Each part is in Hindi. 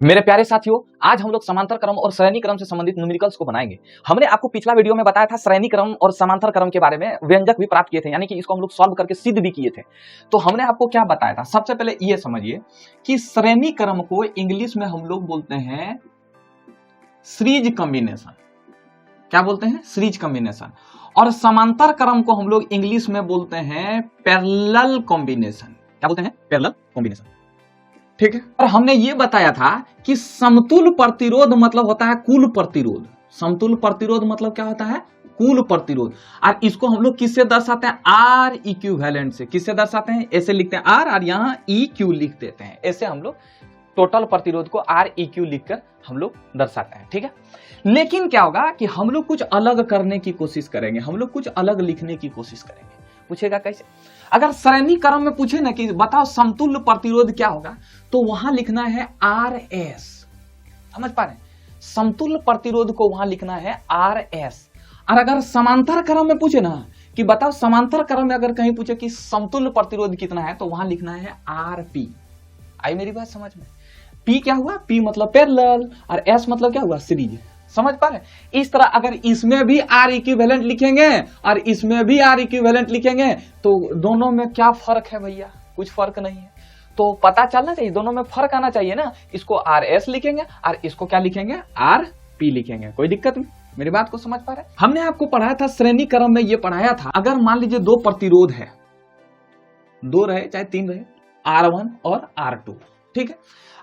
मेरे प्यारे साथियों, आज हम लोग समांतर क्रम और श्रेणी क्रम से संबंधित न्यूमेरिकल्स को बनाएंगे। हमने आपको पिछला वीडियो में बताया था श्रेणी क्रम और समांतर क्रम के बारे में, व्यंजक भी प्राप्त किए थे, यानी कि इसको हम लोग सॉल्व करके सिद्ध भी किए थे। तो हमने आपको क्या बताया था, सबसे पहले ये समझिए कि श्रेणी क्रम को इंग्लिश में हम लोग बोलते हैं सीरीज कॉम्बिनेशन। क्या बोलते हैं? Series combination. और समांतर क्रम को हम लोग इंग्लिश में बोलते हैं पैरेलल कॉम्बिनेशन। क्या बोलते हैं? Parallel combination. ठीक है। और हमने ये बताया था कि समतुल प्रतिरोध मतलब होता है कुल प्रतिरोध। समतुल प्रतिरोध मतलब क्या होता है? कुल प्रतिरोध। और इसको हम लोग किससे दर्शाते हैं? आर इक्विवेलेंट से। किससे दर्शाते हैं? ऐसे लिखते हैं आर और यहां इक्यू लिख देते हैं। ऐसे हम लोग टोटल प्रतिरोध को आर इक्यू लिखकर हम लोग दर्शाते हैं। ठीक है। लेकिन क्या होगा कि हम लोग कुछ अलग करने की कोशिश करेंगे, हम लोग कुछ अलग लिखने की कोशिश करेंगे। पूछेगा कैसे? अगर श्रेणी क्रम में पूछे ना कि बताओ समतुल्य प्रतिरोध क्या होगा, तो वहां लिखना है आर एस। समझ पा रहे हैं? समतुल्य प्रतिरोध को वहां लिखना है आर एस। और अगर समांतर क्रम में पूछे ना कि बताओ समांतर क्रम में अगर कहीं पूछे कि समतुल्य प्रतिरोध कितना है, तो वहां लिखना है आर पी। आई मेरी बात समझ में? पी क्या हुआ? पी मतलब पैरेलल और एस मतलब क्या हुआ? सीरीज। समझ पा रहे? इस तरह अगर इसमें भी आर इक्विवेलेंट लिखेंगे और इसमें भी आर इक्विवेलेंट लिखेंगे तो दोनों में क्या फर्क है भैया? कुछ फर्क नहीं है। तो पता चलना चाहिए, दोनों में फर्क आना चाहिए ना। इसको आर एस लिखेंगे और इसको क्या लिखेंगे? आर पी लिखेंगे। कोई दिक्कत नहीं? मेरी बात को समझ पा रहे? हमने आपको पढ़ाया था श्रेणी क्रम में, ये पढ़ाया था अगर मान लीजिए दो प्रतिरोध है, दो रहे चाहे तीन रहे, R1 और R2। ठीक है।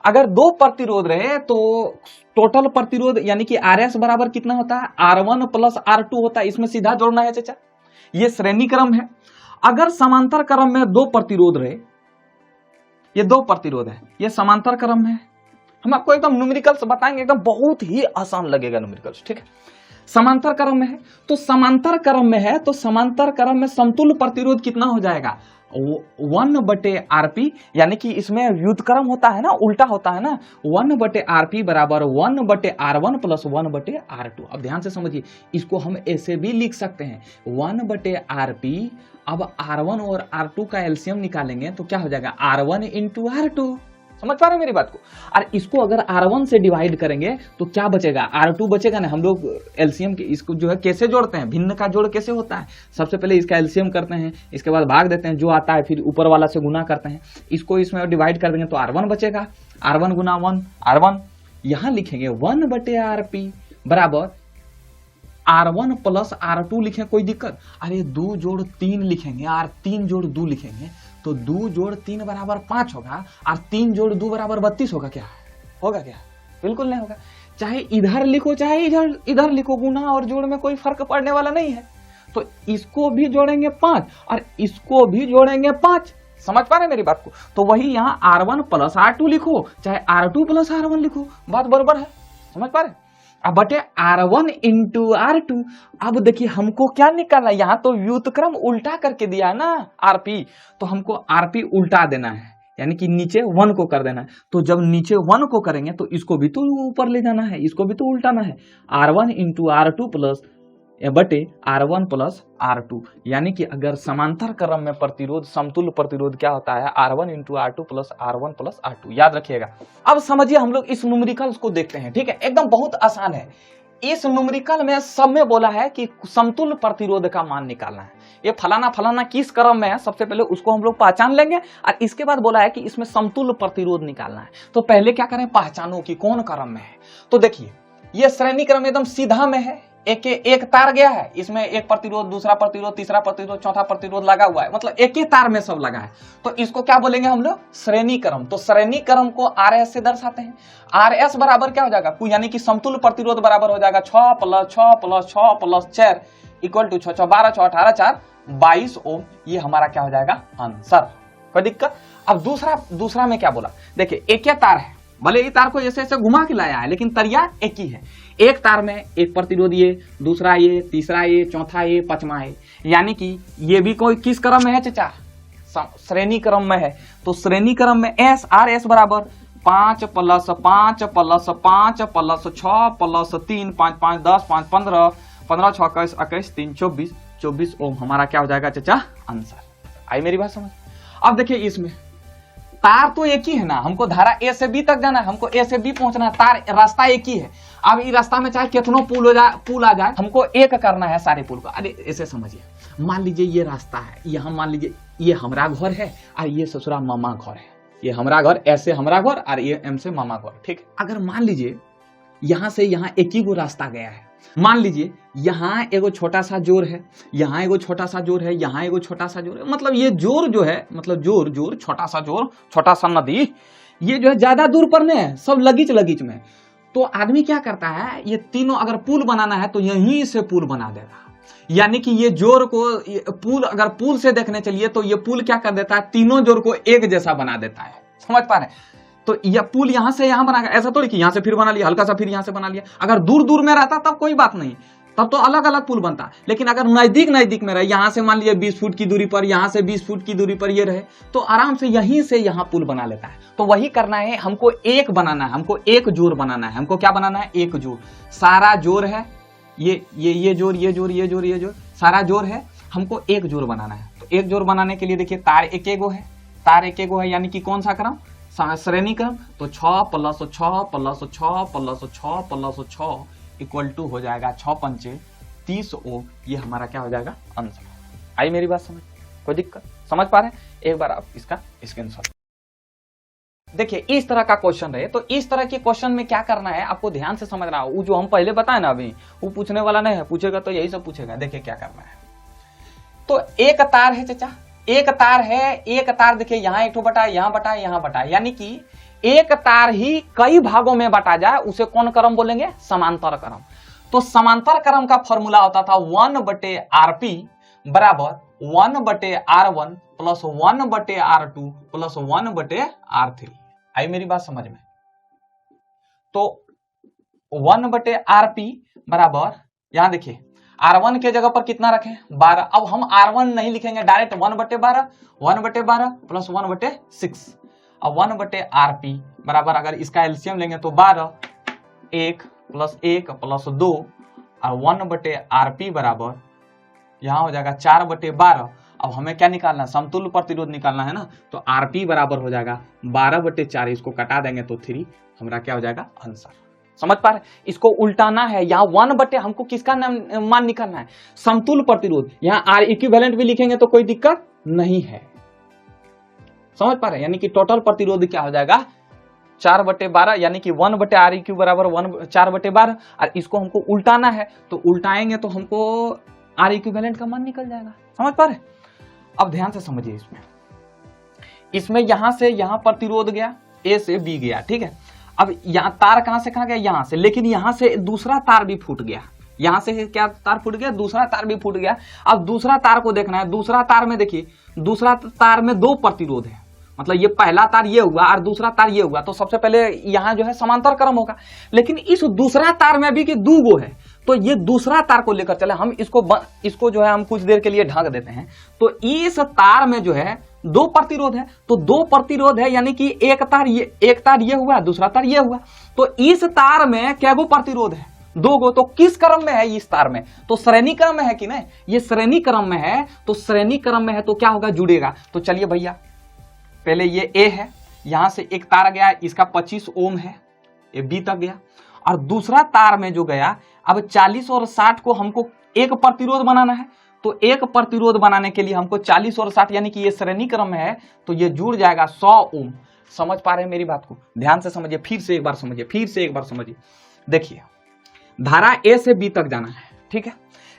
अगर दो प्रतिरोध रहे तो टोटल प्रतिरोध यानी कि RS बराबर कितना होता है? R1 प्लस R2 होता है। इसमें सीधा जोड़ना है चाचा। ये श्रेणी क्रम है। अगर समांतर क्रम में दो प्रतिरोध रहे, ये दो प्रतिरोध है, ये समांतर क्रम है। हम आपको एकदम न्यूमेरिकल्स बताएंगे, एकदम बहुत ही आसान लगेगा न्यूमेरिकल्स। ठीक है। समांतर क्रम में है तो समांतर क्रम में है तो समांतर क्रम में समतुल्य प्रतिरोध कितना हो जाएगा? 1/RP, यानी कि इसमें व्युत्क्रम होता है ना, उल्टा होता है ना। 1/RP बराबर 1/R1 प्लस 1/R2। अब ध्यान से समझिए, इसको हम ऐसे भी लिख सकते हैं 1/RP। अब R1 और R2 का एलसीएम निकालेंगे तो क्या हो जाएगा? R1 into R2। समझ पा रहे हैं मेरी बात को? और इसको अगर R1 से डिवाइड करेंगे तो क्या बचेगा? R2 बचेगा ना। हम लोग एलसीएम के इसको जो है कैसे जोड़ते हैं, भिन्न का जोड़ कैसे होता है? सबसे पहले इसका एलसीएम करते हैं, इसके बाद भाग देते हैं, जो आता है फिर ऊपर वाला से गुना करते हैं। इसको इसमें डिवाइड कर देंगे तो R1 बचेगा। R1 गुना 1 R1। यहां लिखेंगे 1/RP बराबर R1 प्लस R2 लिखें, कोई दिक्कत? अरे 2 जोड़ 3 लिखेंगे और 3 जोड़ 2 लिखेंगे तो 2 जोड़ 3 बराबर 5 होगा और 3 जोड़ 2 बराबर 32 होगा। क्या होगा? क्या? बिल्कुल नहीं होगा। चाहे इधर लिखो चाहे इधर लिखो, गुना और जोड़ में कोई फर्क पड़ने वाला नहीं है। तो इसको भी जोड़ेंगे 5 और इसको भी जोड़ेंगे 5। समझ पा रहे मेरी बात को? तो वही यहाँ R1 प्लस R2 लिखो चाहे R2 प्लस R1 लिखो, बात बराबर है। समझ पा रहे? अब बटे R1 इंटू R2। अब देखिए हमको क्या निकालना है, यहां तो व्युत्क्रम उल्टा करके दिया है ना RP, तो हमको RP उल्टा देना है, यानी कि नीचे 1 को कर देना है। तो जब नीचे 1 को करेंगे तो इसको भी तो ऊपर ले जाना है, इसको भी तो उल्टाना है। R1 इंटू R2 प्लस बटे R1 प्लस R2, यानी कि अगर समांतर क्रम में प्रतिरोध समतुल्य प्रतिरोध क्या होता है? R1 into R2 plus R1 plus R2। याद रखिएगा। अब समझिए हम लोग इस न्यूमेरिकल्स को देखते हैं। ठीक है। एकदम बहुत आसान है। इस न्यूमेरिकल में सब में बोला है कि समतुल्य प्रतिरोध का मान निकालना है। ये फलाना फलाना किस क्रम में है, सबसे पहले उसको हम लोग पहचान लेंगे और इसके बाद बोला है कि इसमें समतुल्य प्रतिरोध निकालना है। तो पहले क्या करें? पहचानो कि कौन क्रम में है। तो देखिए ये श्रेणी क्रम एकदम सीधा में है। एक तार गया है, इसमें एक प्रतिरोध, दूसरा प्रतिरोध, तीसरा प्रतिरोध, चौथा प्रतिरोध लगा हुआ है, मतलब एक ही तार में सब लगा है। तो इसको क्या बोलेंगे हम लोग? श्रेणी क्रम। तो श्रेणी क्रम को RS से दर्शाते हैं। RS बराबर क्या हो जाएगा? यानी कि समतुल्य प्रतिरोध बराबर हो जाएगा 6 plus 6 plus 6 plus 4 equal to 6 6 12 6 18 4 22 ओम। ये हमारा क्या हो जाएगा? आंसर। कोई दिक्कत? अब दूसरा में क्या बोला? देखिए एक तार है, भले ही तार को ऐसे ऐसे घुमा के लाया है लेकिन तरिया एक ही है। एक तार में एक प्रतिरोध ये, दूसरा ये, तीसरा ये, चौथा ये, पांचवा ये, यानी कि ये भी कोई किस क्रम में है चाचा? श्रेणी क्रम में है। तो श्रेणी क्रम में RS बराबर 5 प्लस 5 प्लस 5 प्लस 6 प्लस 3 5 5 10 5 15 15 6 21 21 3 24 24 ओम हमारा क्या हो जाएगा चाचा? आंसर। आई मेरी बात समझ? अब देखिए इसमें तार तो एक ही है ना, हमको धारा ए से बी तक जाना है, हमको ए से बी पहुंचना है, तार रास्ता एक ही है। अब इस रास्ता में चाहे कितनों पुल आ जाए, हमको एक करना है सारे पुल को। अरे ऐसे समझिए, मान लीजिए ये रास्ता है, यहाँ मान लीजिए ये हमारा घर है और ये ससुरा मामा घर है, ये हमारा घर, ऐसे हमारा घर और ये एम से मामा घर, ठीक। अगर मान लीजिए यहाँ से यहाँ एक ही गो रास्ता गया है, मान लीजिए यहाँ एगो छोटा सा जोर है, यहाँ एगो छोटा सा जोर है, यहाँ एगो छोटा सा जोर है, मतलब ये जोर जो है, मतलब जोर छोटा सा जोर, छोटा सा नदी, ये जो है ज्यादा दूर पर नहीं है, सब लगीच में। तो आदमी क्या करता है, ये तीनों अगर पुल बनाना है तो यहीं से पुल बना देगा, यानी कि ये जोर को पुल, अगर पुल से देखने चलिए तो ये पुल क्या कर देता है, तीनों जोर को एक जैसा बना देता है, समझ पा रहे हैं। तो यह पुल यहां से यहां बना, ऐसा थोड़ी कि यहां से फिर बना लिया, हल्का सा फिर यहां से बना लिया। अगर दूर में रहता तब कोई बात नहीं, तब तो अलग अलग पुल बनता। लेकिन अगर नजदीक में रहे, यहां से मान लिया 20 फुट की दूरी पर, यहां से 20 फुट की दूरी पर ये रहे, तो आराम से यहीं से यहां पुल बना लेता है। तो वही करना है, हमको एक बनाना है, हमको एक जोर बनाना है। हमको क्या बनाना है, एक जोर। सारा जोर है, ये जोर सारा जोर है, हमको एक जोर बनाना है। तो एक जोर बनाने के लिए देखिए तार एक एगो है, यानी कि कौन सा क्रम, श्रेणी क्रम। तो 6 + 6 + 6 + 6 + 6 इक्वल टू हो जाएगा 6 × 5 = 30 ओम। ये हमारा क्या हो जाएगा, आंसर। आई मेरी बात समझ, कोई दिक्कत, समझ पा रहे हैं? एक बार आप इसका स्क्रीनशॉट देखिए, इस तरह का क्वेश्चन रहे तो इस तरह के क्वेश्चन में क्या करना है, आपको ध्यान से समझना है। वो जो हम पहले बताए ना, अभी वो पूछने वाला नहीं है, पूछेगा तो यही सब पूछेगा। देखिए क्या करना है। तो एक तार है चाचा, एक तार है, एक तार देखिए यहाँ एक बटा, यहाँ बटा, यहाँ बटा, यानी कि एक तार ही कई भागों में बटा जाए, उसे कौन क्रम बोलेंगे, समांतर क्रम। तो समांतर क्रम का फॉर्मूला होता था 1/Rp बराबर 1/R1 + 1/R2 + 1/R3। आई मेरी बात समझ में? तो 1/Rp बराबर, यहां देखिए R1 के जगह पर कितना रखें, 12। अब हम R1 नहीं लिखेंगे, डायरेक्ट 1/12 + 1/6। अब 1/Rp बराबर, अगर इसका एलसीएम लेंगे तो 12, 1 + 1 + 2 और 1/Rp बराबर यहां हो जाएगा 4/12। अब हमें क्या निकालना है, समतुल्य प्रतिरोध निकालना है ना। तो Rp बराबर हो जाएगा 12/4, इसको कटा देंगे तो 3, हमारा क्या हो जाएगा, आंसर। समझ पा रहे? इसको उल्टाना है, यहाँ 1/, हमको किसका मान निकालना है, समतुल्य प्रतिरोध। यहाँ R इक्विवेलेंट भी लिखेंगे तो कोई दिक्कत नहीं है, समझ पा रहे? यानी कि टोटल प्रतिरोध क्या हो जाएगा, 4/12, यानी कि 1/Req बराबर 4/12। और इसको हमको उल्टाना है, तो उल्टाएंगे तो हमको R इक्विवेलेंट का मान निकल जाएगा। समझ पा रहे? अब ध्यान से समझिए, इसमें यहां से यहां प्रतिरोध गया, A से B गया, ठीक है। अब यहाँ तार कहां से कहां गया, यहां से, लेकिन यहां से दूसरा तार भी फूट गया। यहां से क्या तार फूट गया, दूसरा तार भी फूट गया। अब दूसरा तार को देखना है। दूसरा तार में देखिए, दूसरा तार में 2 प्रतिरोध है, मतलब ये पहला तार ये हुआ और दूसरा तार ये हुआ। तो सबसे पहले यहाँ जो है समांतर क्रम होगा, लेकिन इस दूसरा तार में भी कि 2 गो है, तो ये दूसरा तार को लेकर चले हम, इसको जो है हम कुछ देर के लिए ढक देते हैं। तो इस तार में जो है 2 प्रतिरोध है, तो 2 प्रतिरोध है, यानी कि एक तार ये हुआ, दूसरा तार ये हुआ। तो इस तार में क्या गो प्रतिरोध है, 2 गो। तो किस क्रम में है इस तार में, तो श्रेणी क्रम में है कि नहीं, ये श्रेणी क्रम में है। तो श्रेणी क्रम में है तो क्या होगा, जुड़ेगा। तो चलिए भैया, पहले ये A है, यहां से एक तार गया, इसका 25 ओम है, ये B तक गया। और दूसरा तार में जो गया, अब 40 और 60 को हमको एक प्रतिरोध बनाना है। तो एक प्रतिरोध बनाने के लिए हमको 40 और 60, यानी कि ये श्रेणी क्रम में है, तो ये जुड़ जाएगा 100 ओम। समझ पा रहे हैं मेरी बात को? ध्यान से समझिए, फिर से एक बार समझिए। देखिए, धारा A से B तक जाना है, ठीक है,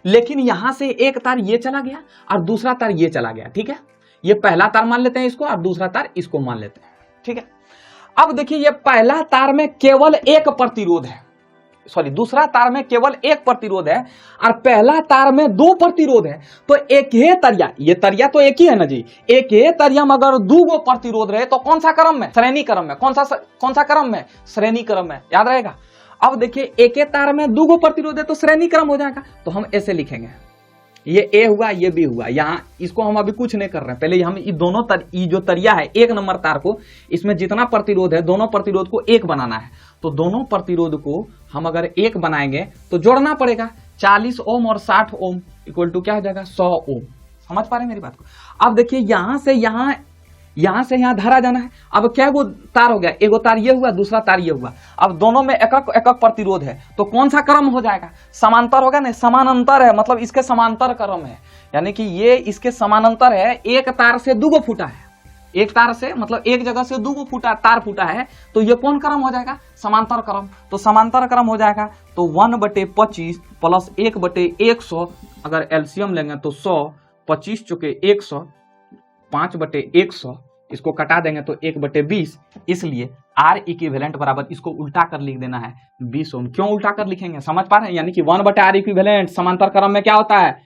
लेकिन यहां से एक तार ये चला गया और दूसरा तार ये चला गया, ठीक है। ये पहला तार मान लेते हैं इसको, और दूसरा तार इसको मान लेते हैं, ठीक है। अब देखिए, ये पहला तार में केवल एक प्रतिरोध है, दूसरा तार में केवल एक प्रतिरोध है और पहला तार में 2 प्रतिरोध है। तो एक ही तरिया, ये तरिया तो एक ही है ना जी, एक ही तरिया में अगर 2 गो प्रतिरोध रहे तो कौन सा क्रम में, श्रेणी क्रम में। कौन सा क्रम में, श्रेणी क्रम में, याद रहेगा। अब देखिए, एक ही तार में 2 गो प्रतिरोध है तो श्रेणी क्रम हो जाएगा। तो हम ऐसे लिखेंगे, ये A हुआ, ये B हुआ। यहाँ इसको हम अभी कुछ नहीं कर रहे हैं, पहले हम ये दोनों जो तरिया है, 1 नंबर तार को, इसमें जितना प्रतिरोध है, दोनों प्रतिरोध को 1 बनाना है। तो दोनों प्रतिरोध को हम अगर 1 बनाएंगे तो जोड़ना पड़ेगा। 40 ओम और 60 ओम इक्वल टू क्या हो जाएगा, 100 ओम। समझ पा रहे हैं मेरी बात को? अब देखिए, यहां से यहां यहां से यहां धारा जाना है। अब क्या वो तार हो गया, एगो तार ये हुआ, दूसरा तार ये हुआ। अब दोनों में एकक एकक प्रतिरोध है, तो कौन सा क्रम हो जाएगा, समांतर होगा ना, समानांतर है, मतलब इसके समांतर क्रम है, यानी कि ये इसके समानांतर है। एक तार से दूगो फूटा है, एक तार से मतलब एक जगह से दूगो फूटा तार फूटा है, तो ये कौन क्रम हो जाएगा, समांतर क्रम। तो समांतर क्रम हो जाएगा तो 1/25 प्लस 1/100, अगर एलसीएम लेंगे तो 100, 25 चुके 100, 5/100, इसको कटा देंगे तो 1/20, इसलिए आर इक्विवेलेंट बराबर, इसको उल्टा कर लिख देना है 20 ओम। क्यों उल्टा कर लिखेंगे, समझ पा रहे हैं, यानी कि 1/R इक्विवेलेंट समांतर क्रम में क्या होता है,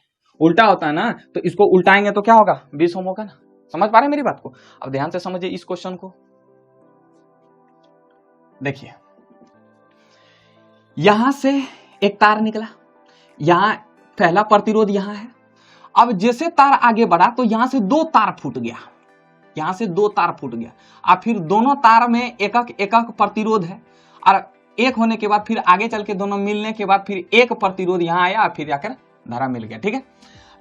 उल्टा होता है ना, तो इसको उल्टाएंगे तो क्या होगा, 20 ओम होगा ना। समझ पा रहे हैं मेरी बात को। अब ध्यान से समझिए इस क्वेश्चन को, देखिए यहां से एक तार निकला, यहां पहला प्रतिरोध यहां है। अब जैसे तार आगे बढ़ा तो यहां से दो तार फूट गया, यहां से दो तार फूट गया। अब फिर दोनों तार में एकक एकक प्रतिरोध है, और एक होने के बाद फिर आगे चल के दोनों मिलने के बाद फिर एक प्रतिरोध यहां आया, फिर जाकर धारा मिल गया। ठीक है,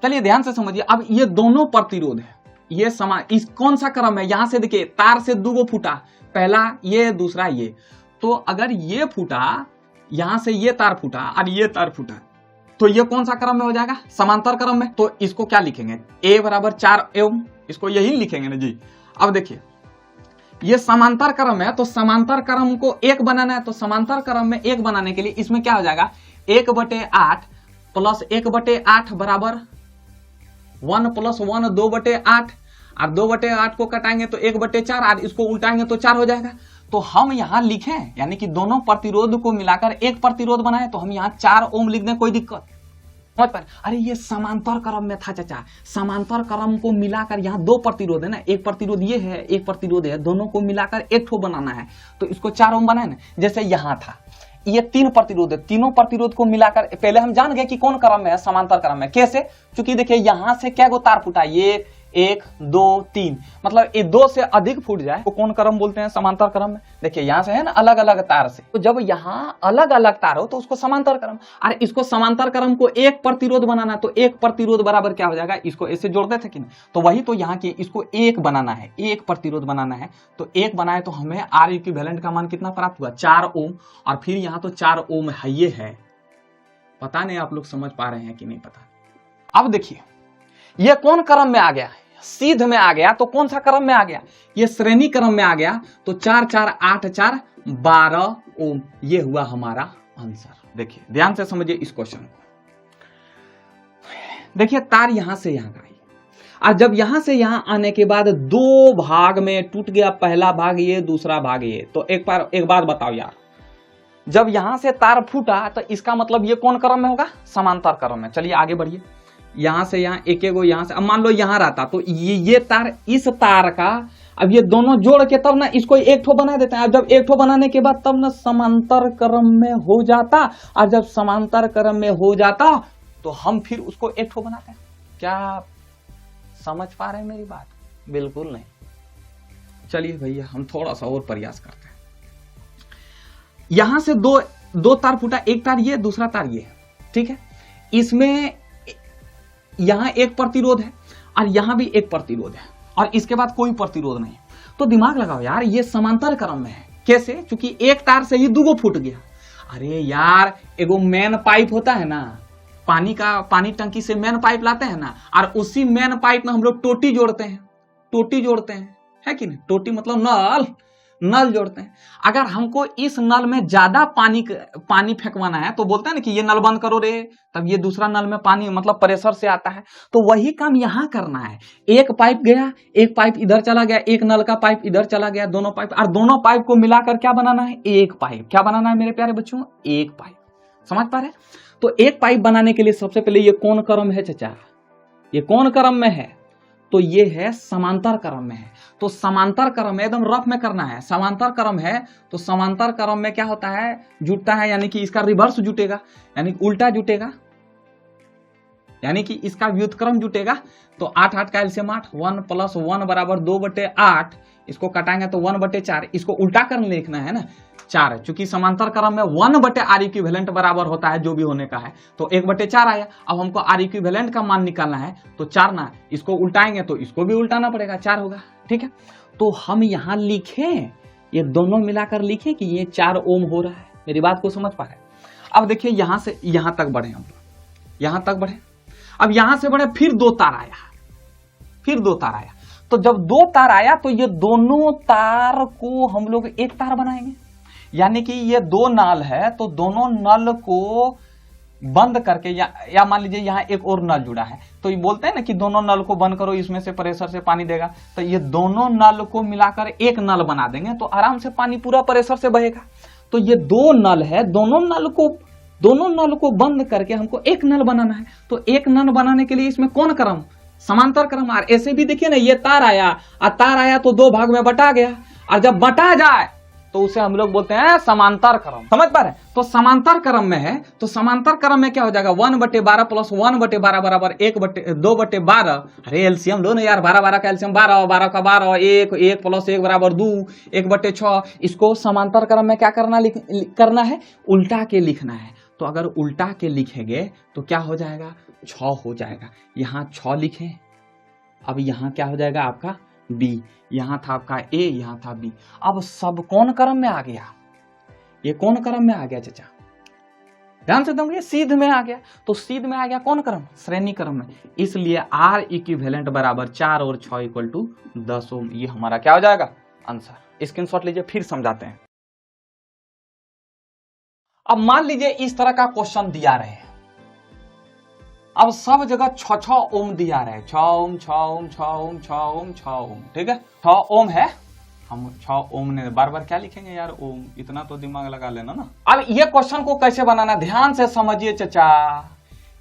चलिए ध्यान से समझिए। अब ये दोनों प्रतिरोध है, ये इस कौन सा क्रम है, यहां से देखिए तार से दूगो फूटा, पहला ये दूसरा ये, तो अगर ये फूटा, यहां से ये तार फूटा और ये तार फूटा, तो ये कौन सा क्रम में हो जाएगा, समांतर क्रम में। तो इसको क्या लिखेंगे, a बराबर 4 ओम, इसको यही लिखेंगे ना जी। अब देखिए ये समांतर क्रम है, तो समांतर क्रम को एक बनाना है, तो समांतर क्रम में एक बनाने के लिए इसमें क्या हो जाएगा, 1/8 प्लस 1/8 बराबर 1 + 1 2/8, और 2/8 को कटाएंगे तो 1/4, और इसको उल्टाएंगे तो 4 हो जाएगा। तो हम यहां लिखें, यानी कि दोनों प्रतिरोध को मिलाकर एक प्रतिरोध बनाए, तो हम यहां 4 ओम लिख दें, कोई दिक्कत समझ पाए। अरे ये समांतर क्रम में था चाचा, समांतर क्रम को मिलाकर यहाँ दो प्रतिरोध है ना, एक प्रतिरोध ये है, एक प्रतिरोध है, दोनों को मिलाकर एक ठो बनाना है, तो इसको 4 ओम बनाए ना। जैसे यहाँ था ये 3 प्रतिरोध है, तीनों प्रतिरोध को मिलाकर पहले हम जान गए कि कौन क्रम में है, समांतर क्रम में। कैसे, क्योंकि देखिए यहां से क्या गो तार फूटा, ये 1 2 3, मतलब ये 2 से अधिक फूट जाए तो कौन क्रम बोलते हैं, समांतर क्रम में। देखिए यहां से है ना अलग अलग तार से, तो जब यहाँ अलग अलग तार हो तो उसको समांतर क्रम। अरे इसको समांतर क्रम को एक प्रतिरोध बनाना, तो एक प्रतिरोध बराबर क्या हो जाएगा, इसको ऐसे जोड़ते थे कि नहीं, तो वही तो यहाँ की इसको एक बनाना है, एक प्रतिरोध बनाना है, तो एक बनाए तो हमें आर इक्विवेलेंट का मान कितना प्राप्त हुआ, 4 ओम। और फिर यहाँ तो 4 ओम है, ये है, पता नहीं आप लोग समझ पा रहे हैं कि नहीं पता। अब देखिए ये कौन क्रम में आ गया, सीध में आ गया, तो कौन सा क्रम में आ गया, ये श्रेणी क्रम में आ गया, तो 4 4 8 4 12 ओम, ये हुआ हमारा आंसर। देखिए ध्यान से समझिए इस क्वेश्चन को। देखिए तार यहां से यहां का, और जब यहां से यहां आने के बाद दो भाग में टूट गया, पहला भाग ये, दूसरा भाग ये, तो एक बात बताओ यार, जब यहां से तार फूटा तो इसका मतलब ये कौन क्रम में होगा, समांतर क्रम में। चलिए आगे बढ़िए, यहां से यहां एक एक यहां से, अब मान लो यहां रहता तो ये तार इस तार का, अब ये दोनों जोड़ के तब ना इसको एक ठो बना देते हैं। अब जब एक ठो बनाने के बाद तब ना समांतर क्रम में हो जाता, और जब समांतर क्रम में हो जाता तो हम फिर उसको एक ठो बनाते हैं। क्या समझ पा रहे हैं मेरी बात, बिल्कुल नहीं। चलिए भैया हम थोड़ा सा और प्रयास करते हैं। यहां से दो तार फूटा, एक तार ये, दूसरा तार ये, ठीक है, इसमें यहां एक प्रतिरोध है और यहां भी एक प्रतिरोध है, और इसके बाद कोई प्रतिरोध नहीं। तो दिमाग लगाओ यार, ये समांतर क्रम में है। कैसे, क्योंकि एक तार से ही दूगो फूट गया। अरे यार एगो मेन पाइप होता है ना, पानी टंकी से मेन पाइप लाते हैं ना, और उसी मेन पाइप में हम लोग टोटी जोड़ते हैं, है कि नहीं, टोटी मतलब नल जोड़ते हैं। अगर हमको इस नल में ज्यादा पानी फेंकवाना है तो बोलते हैं ना कि ये नल बंद करो रे, तब ये दूसरा नल में पानी मतलब प्रेशर से आता है। तो वही काम यहां करना है। एक पाइप गया, एक पाइप इधर चला गया, एक नल का पाइप इधर चला गया, दोनों पाइप, और दोनों पाइप को मिलाकर क्या बनाना है, एक पाइप। क्या बनाना है मेरे प्यारे बच्चों, एक पाइप। समझ पा रहे? तो एक पाइप बनाने के लिए सबसे पहले ये कौन क्रम है चाचा, ये कौन क्रम में है, तो ये है समांतर क्रम में है। तो समांतर क्रम में एकदम रफ में करना है। समांतर क्रम है तो समांतर क्रम में क्या होता है, जुटता है, यानी कि इसका रिवर्स जुटेगा, यानी उल्टा जुटेगा, यानी कि इसका व्युत्क्रम जुटेगा। तो 8 8 का एलसीएम 8, 1 + 1 बराबर 2/8, इसको कटाएंगे तो 1/4, इसको उल्टा कर लिखना है ना 4, चूंकि समांतर क्रम में 1/R इक्विवेलेंट बराबर होता है जो भी होने का है, तो 1/4 आया। अब हमको R इक्विवेलेंट का मान निकालना है तो 4 ना, इसको उल्टाएंगे तो इसको भी उल्टाना पड़ेगा, 4 होगा। ठीक है, तो हम यहां लिखें, ये दोनों मिलाकर लिखें कि ये 4 ओम हो रहा है। मेरी बात को समझ पा रहे हैं? अब देखिए यहां से यहां तक बढ़े, हम यहां तक बढ़े, अब यहां से बढ़े, फिर 2 तार आया, फिर 2 तार आया। तो जब 2 तार आया तो ये दोनों तार को हम लोग एक तार बनाएंगे, यानी कि ये 2 नल है तो दोनों नल को बंद करके, या मान लीजिए यहाँ एक और नल जुड़ा है, तो ये बोलते हैं ना कि दोनों नल को बंद करो, इसमें से प्रेशर से पानी देगा, तो ये दोनों नल को मिलाकर एक नल बना देंगे तो आराम से पानी पूरा प्रेशर से बहेगा। तो ये 2 नल है, दोनों नल को बंद करके हमको एक नल बनाना है। तो एक नल बनाने के लिए इसमें कौन क्रम? समांतर क्रम। और ऐसे भी देखिए ना, ये तार आया तो 2 भाग में बटा गया, और जब बटा जाए तो उसे हम लोग बोलते हैं समांतर क्रम। समझ पा रहे हैं? तो समांतर क्रम में है, तो समांतर क्रम में क्या हो जाएगा, 1/12 प्लस 1/12 बराबर 2/12। अरे एलसीएम लो ना यार, 12 का एलसीएम 12, 12 का 12, 1 प्लस 1 बराबर 2, 1/6। इसको समांतर क्रम में क्या करना है, उल्टा के लिखना है। तो अगर उल्टा के लिखेंगे तो क्या हो जाएगा, 6 हो जाएगा। यहां 6 लिखें, अब यहां क्या हो जाएगा आपका बी, यहां था आपका ए, यहां था बी। अब सब कौन क्रम में आ गया, ये कौन क्रम में आ गया चाचा, ध्यान से देंगे, सीध में आ गया। तो सीध में आ गया कौन क्रम, श्रेणी क्रम में। इसलिए आर इक्विवेलेंट बराबर 4 और 6 इक्वल टू 10 ओम। ये हमारा क्या हो जाएगा आंसर। स्क्रीनशॉट लीजिए, फिर समझाते हैं। अब मान लीजिए इस तरह का क्वेश्चन दिया रहे, अब सब जगह 6 ओम दिया रहे, 6 ओम 6 ओम 6 ओम 6 ओम 6 ओम, ठीक है 6 ओम है। हम 6 ओम ने बार बार क्या लिखेंगे यार, ओम, इतना तो दिमाग लगा लेना ना। अब ये क्वेश्चन को कैसे बनाना, ध्यान से समझिए चचा।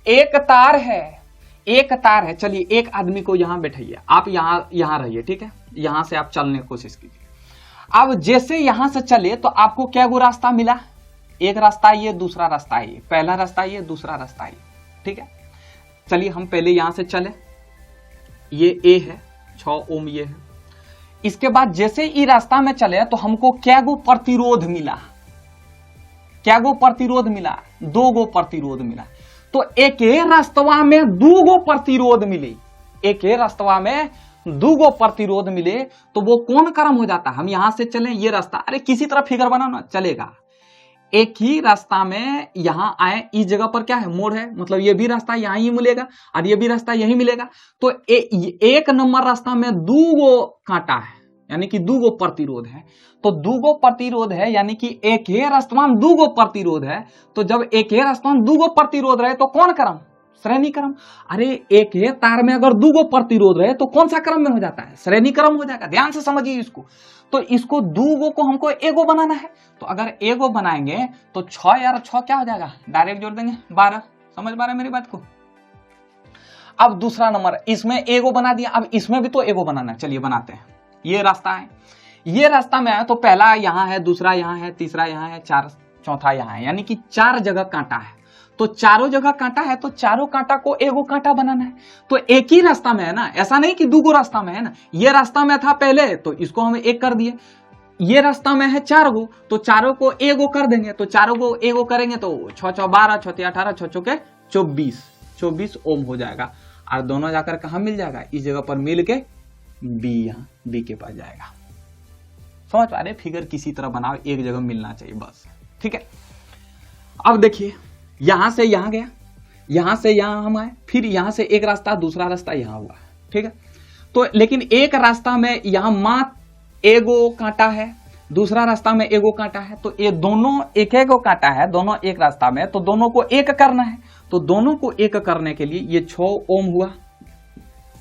एक तार है, चलिए एक आदमी को यहां बैठाइए, आप यहां रहिए, ठीक है, यहां से आप चलने की कोशिश कीजिए। अब जैसे यहां से चले तो आपको क्या गो रास्ता मिला, एक रास्ता ये, दूसरा रास्ता ये, पहला रास्ता ये, दूसरा रास्ता ये, ठीक है। चलिए हम पहले यहां से चले, ये ए है, 6 ओम ये है। इसके बाद जैसे ही रास्ता में चले तो हमको क्या गो प्रतिरोध मिला, क्या गो प्रतिरोध मिला, 2 गो प्रतिरोध मिला। तो एक रास्तवा में 2 गो प्रतिरोध मिले, एक रास्तवा में 2 गो प्रतिरोध मिले, तो वो कौन क्रम हो जाता है। हम यहां से चले, ये रास्ता, अरे किसी तरह फिगर बनाना चलेगा, एक ही रास्ता में यहां आए, इस जगह पर क्या है, मोड़ है, मतलब ये भी रास्ता यहां ही मिलेगा और ये भी रास्ता यही मिलेगा। तो एक नंबर रास्ता में 2 गो कांटा है, यानी कि 2 गो प्रतिरोध है। तो 2 गो प्रतिरोध है, यानी कि एक ही रास्ता में 2 गो प्रतिरोध है। तो जब एक ही रास्ता में 2 गो प्रतिरोध रहे तो कौन क्रम, श्रेणी क्रम। अरे एक ही तार में अगर 2 गो प्रतिरोध रहे तो कौन सा क्रम में हो जाता है, श्रेणी क्रम हो जाएगा। ध्यान से समझिए इसको। तो इसको 2 गो को हमको एगो बनाना है, तो अगर एगो बनाएंगे तो 6 यार 6 क्या हो जाएगा, डायरेक्ट जोड़ देंगे 12। समझ पा रहे मेरी बात को। अब दूसरा नंबर, इसमें एगो बना दिया, अब इसमें भी तो एगो बनाना है, चलिए बनाते हैं। ये रास्ता है, ये रास्ता में है तो पहला यहां है, दूसरा यहां है, तीसरा यहां है, चौथा यहां है, यानी कि 4 जगह कांटा है। तो चारों जगह कांटा है तो चारों कांटा को एगो कांटा बनाना है। तो एक ही रास्ता में है ना, ऐसा नहीं कि 2 गो रास्ता में है ना। ये रास्ता में था पहले तो इसको हम एक कर दिए, ये रास्ता में है 4 गो तो चारों को एगो कर देंगे। तो चारों को एगो करेंगे तो 6 6 12, 6 3 18, 6 6 के 24 ओम हो जाएगा। और दोनों जाकर कहां मिल जाएगा, इस जगह पर मिल के बी, यहां बी के पास जाएगा। समझ पा रहे, फिगर किसी तरह बनाओ, एक जगह मिलना चाहिए बस, ठीक है। अब देखिए यहां से यहां गया, यहां से यहां हम आए, फिर यहां से एक रास्ता, दूसरा रास्ता यहां हुआ, ठीक है। तो लेकिन एक रास्ता में यहां मात्र एगो कांटा है, दूसरा रास्ता में एगो कांटा है, तो ये दोनों एक एगो कांटा है, दोनों एक रास्ता में, तो दोनों को एक करना है। तो दोनों को एक करने के लिए ये 6 ओम हुआ।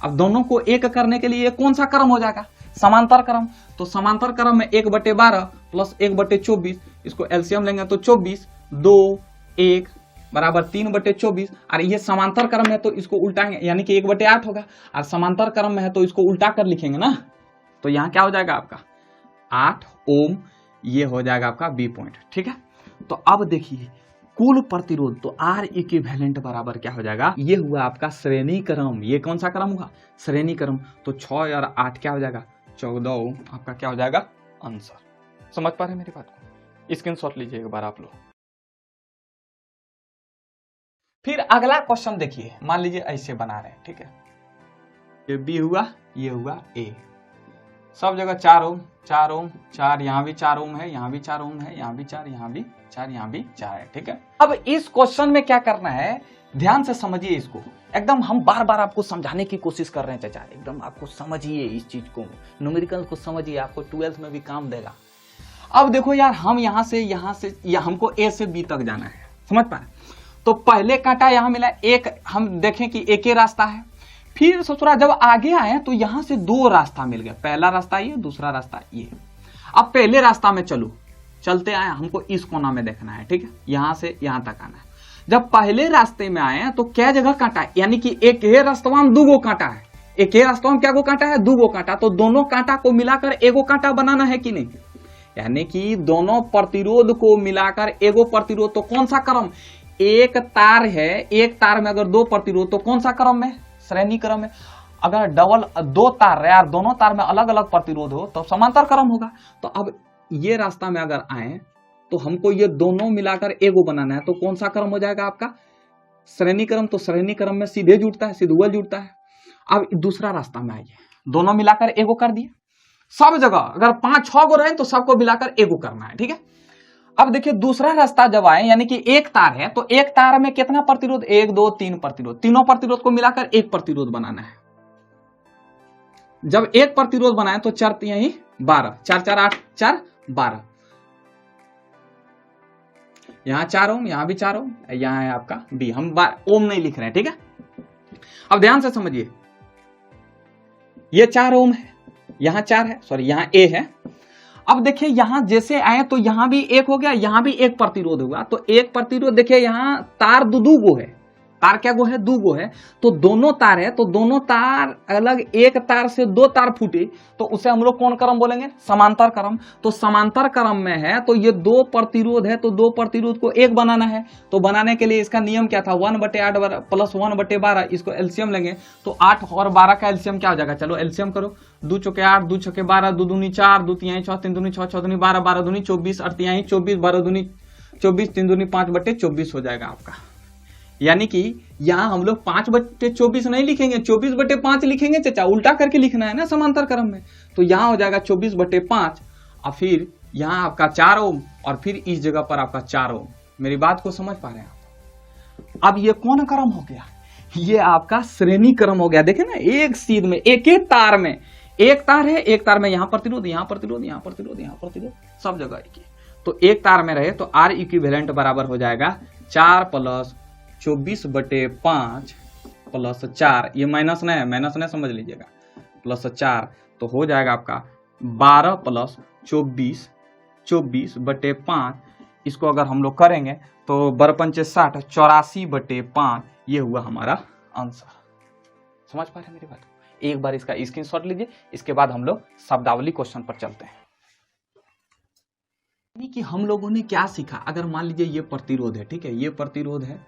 अब दोनों को एक करने के लिए ये कौन सा क्रम हो जाएगा, समांतर क्रम। तो समांतर क्रम में 1/12 प्लस 1/24, इसको एलसीएम लेंगे तो 24, 2 1 बराबर 3/24। और ये समांतर क्रम है तो इसको उल्टाएंगे, यानी कि 1/8 होगा। और समांतर क्रम में है तो इसको उल्टा कर लिखेंगे ना, तो यहां क्या हो जाएगा आपका 8 ओम, ये हो जाएगा आपका बी पॉइंट, ठीक है। तो अब देखिए कुल प्रतिरोध, तो आर इक्विवेलेंट बराबर क्या हो जाएगा, ये हुआ आपका श्रेणी क्रम। ये कौन सा क्रम हुआ, श्रेणी क्रम। तो 6 और 8 क्या हो जाएगा, 14 ओम आपका क्या हो जाएगा आंसर। समझ पा रहे मेरी बात को, स्क्रीनशॉट लीजिए एक बार आप लोग। फिर अगला क्वेश्चन देखिए, मान लीजिए ऐसे बना रहे हैं, ठीक है, ये बी हुआ, ये हुआ ए, सब जगह 4 ओम 4 ओम 4, यहाँ भी 4 ओम है, यहाँ भी 4 ओम है, यहाँ भी 4, यहाँ भी 4, यहाँ भी 4 है। ठीक है, अब इस क्वेश्चन में क्या करना है, ध्यान से समझिए इसको, एकदम हम बार बार आपको समझाने की कोशिश कर रहे हैं चाचा, एकदम आपको समझिए इस चीज को, न्यूमेरिकल को समझिए, आपको 12th में भी काम देगा। अब देखो यार, हम यहाँ से हमको ए से बी तक जाना है, समझ पा रहे? तो पहले कांटा यहाँ मिला एक, हम देखें कि एक ही रास्ता है, फिर ससुरा जब आगे आए तो यहां से 2 रास्ता मिल गया, पहला रास्ता ये, दूसरा रास्ता ये। अब पहले रास्ता में चलते आए, हमको इस कोना में देखना है। ठीक है, यहां से यहां तक आना है। जब पहले रास्ते में आए तो क्या जगह कांटा है, यानी कि एक ही रास्ता में 2 कांटा है, एक ही रास्ता में क्या गो कांटा है, 2 कांटा, तो दोनों कांटा को मिलाकर एगो कांटा बनाना है कि नहीं, यानी कि दोनों प्रतिरोध को मिलाकर एगो प्रतिरोध। तो कौन सा क्रम, एक तार है, एक तार में अगर 2 प्रतिरोध तो कौन सा क्रम है, श्रेणी क्रम है। अगर डबल 2 तार है और दोनों तार में अलग अलग प्रतिरोध हो तो समांतर क्रम होगा। तो अब ये रास्ता में अगर आए तो हमको ये दोनों मिलाकर एगो बनाना है, तो कौन सा क्रम हो जाएगा आपका, श्रेणी क्रम। तो श्रेणी क्रम में सीधे जुड़ता है, सिद्धुअल जुड़ता है। अब दूसरा रास्ता में आइए, दोनों मिलाकर एगो कर दिए। सब जगह अगर 5-6 गो रहे तो सबको मिलाकर एगो करना है। ठीक है, अब देखिए दूसरा रास्ता जब आए, यानी कि एक तार है तो एक तार में कितना प्रतिरोध, 1 2 3 प्रतिरोध, तीनों प्रतिरोध को मिलाकर एक प्रतिरोध बनाना है। जब एक प्रतिरोध बनाए तो 4 यही 12, 4 4 8 4 12, यहां 4 ओम, यहां भी 4 ओम, यहां है आपका बी, हम ओम नहीं लिख रहे हैं। ठीक है, अब ध्यान से समझिए, ये 4 ओम है, यहां 4 है, सॉरी यहां ए है। अब देखिए यहां जैसे आए तो यहां भी एक हो गया, यहां भी एक प्रतिरोध होगा, तो एक प्रतिरोध देखिए यहां तार 2 गो है, तार क्या गो है, 2 गो है, तो दोनों तार है, तो दोनों तार अलग, एक तार से 2 तार फूटे तो उसे हम लोग कौन क्रम बोलेंगे, समांतर क्रम। तो समांतर क्रम में है तो ये 2 प्रतिरोध है, तो 2 प्रतिरोध को एक बनाना है। तो बनाने के लिए इसका नियम क्या था, 1/8 प्लस 1/12, इसको एलसीएम लेंगे तो 8 और 12 का एलसीएम क्या हो जाएगा, चलो एलसीएम करो, 2 चौके 8, 2 छक्के 12, 2 दूनी 4, 2 तिहाई 6, 3 दूनी 6, 6 दूनी 12, 12 दूनी 24, 8 तिहाई 24, 12 दूनी 24, 3 दूनी 5/24 हो जाएगा आपका। यानी कि यहां हम लोग 5/24 नहीं लिखेंगे, 24/5 लिखेंगे चाचा, उल्टा करके लिखना है ना समांतर क्रम में। तो यहां हो जाएगा 24/5 और फिर यहां आपका 4 ओम और फिर इस जगह पर आपका 4 ओम। मेरी बात को समझ पा रहे हैं आप? अब ये कौन क्रम हो गया, ये आपका श्रेणी क्रम हो गया। देखे ना, एक सीध में एक एक तार में, एक तार है, एक तार में यहां प्रतिरोध, यहां प्रतिरोध, यहां प्रतिरोध, यहां प्रतिरोध, सब जगह एक ही। तो एक तार में रहे तो आर इक्विवेलेंट बराबर हो जाएगा 4 प्लस 24/5 प्लस 4, ये माइनस नहीं समझ लीजिएगा, प्लस 4 तो हो जाएगा आपका 12 प्लस 24, 24/5। इसको अगर हम लोग करेंगे तो 12×5 = 60, 84/5 ये हुआ हमारा आंसर। समझ पा रहे हैं मेरी बात? एक बार इसका स्क्रीनशॉट लीजिए, इसके बाद हम लोग शब्दावली क्वेश्चन पर चलते हैं। यानी कि हम लोगों ने क्या सीखा, अगर मान लीजिए ये प्रतिरोध है, ठीक है, ये प्रतिरोध है,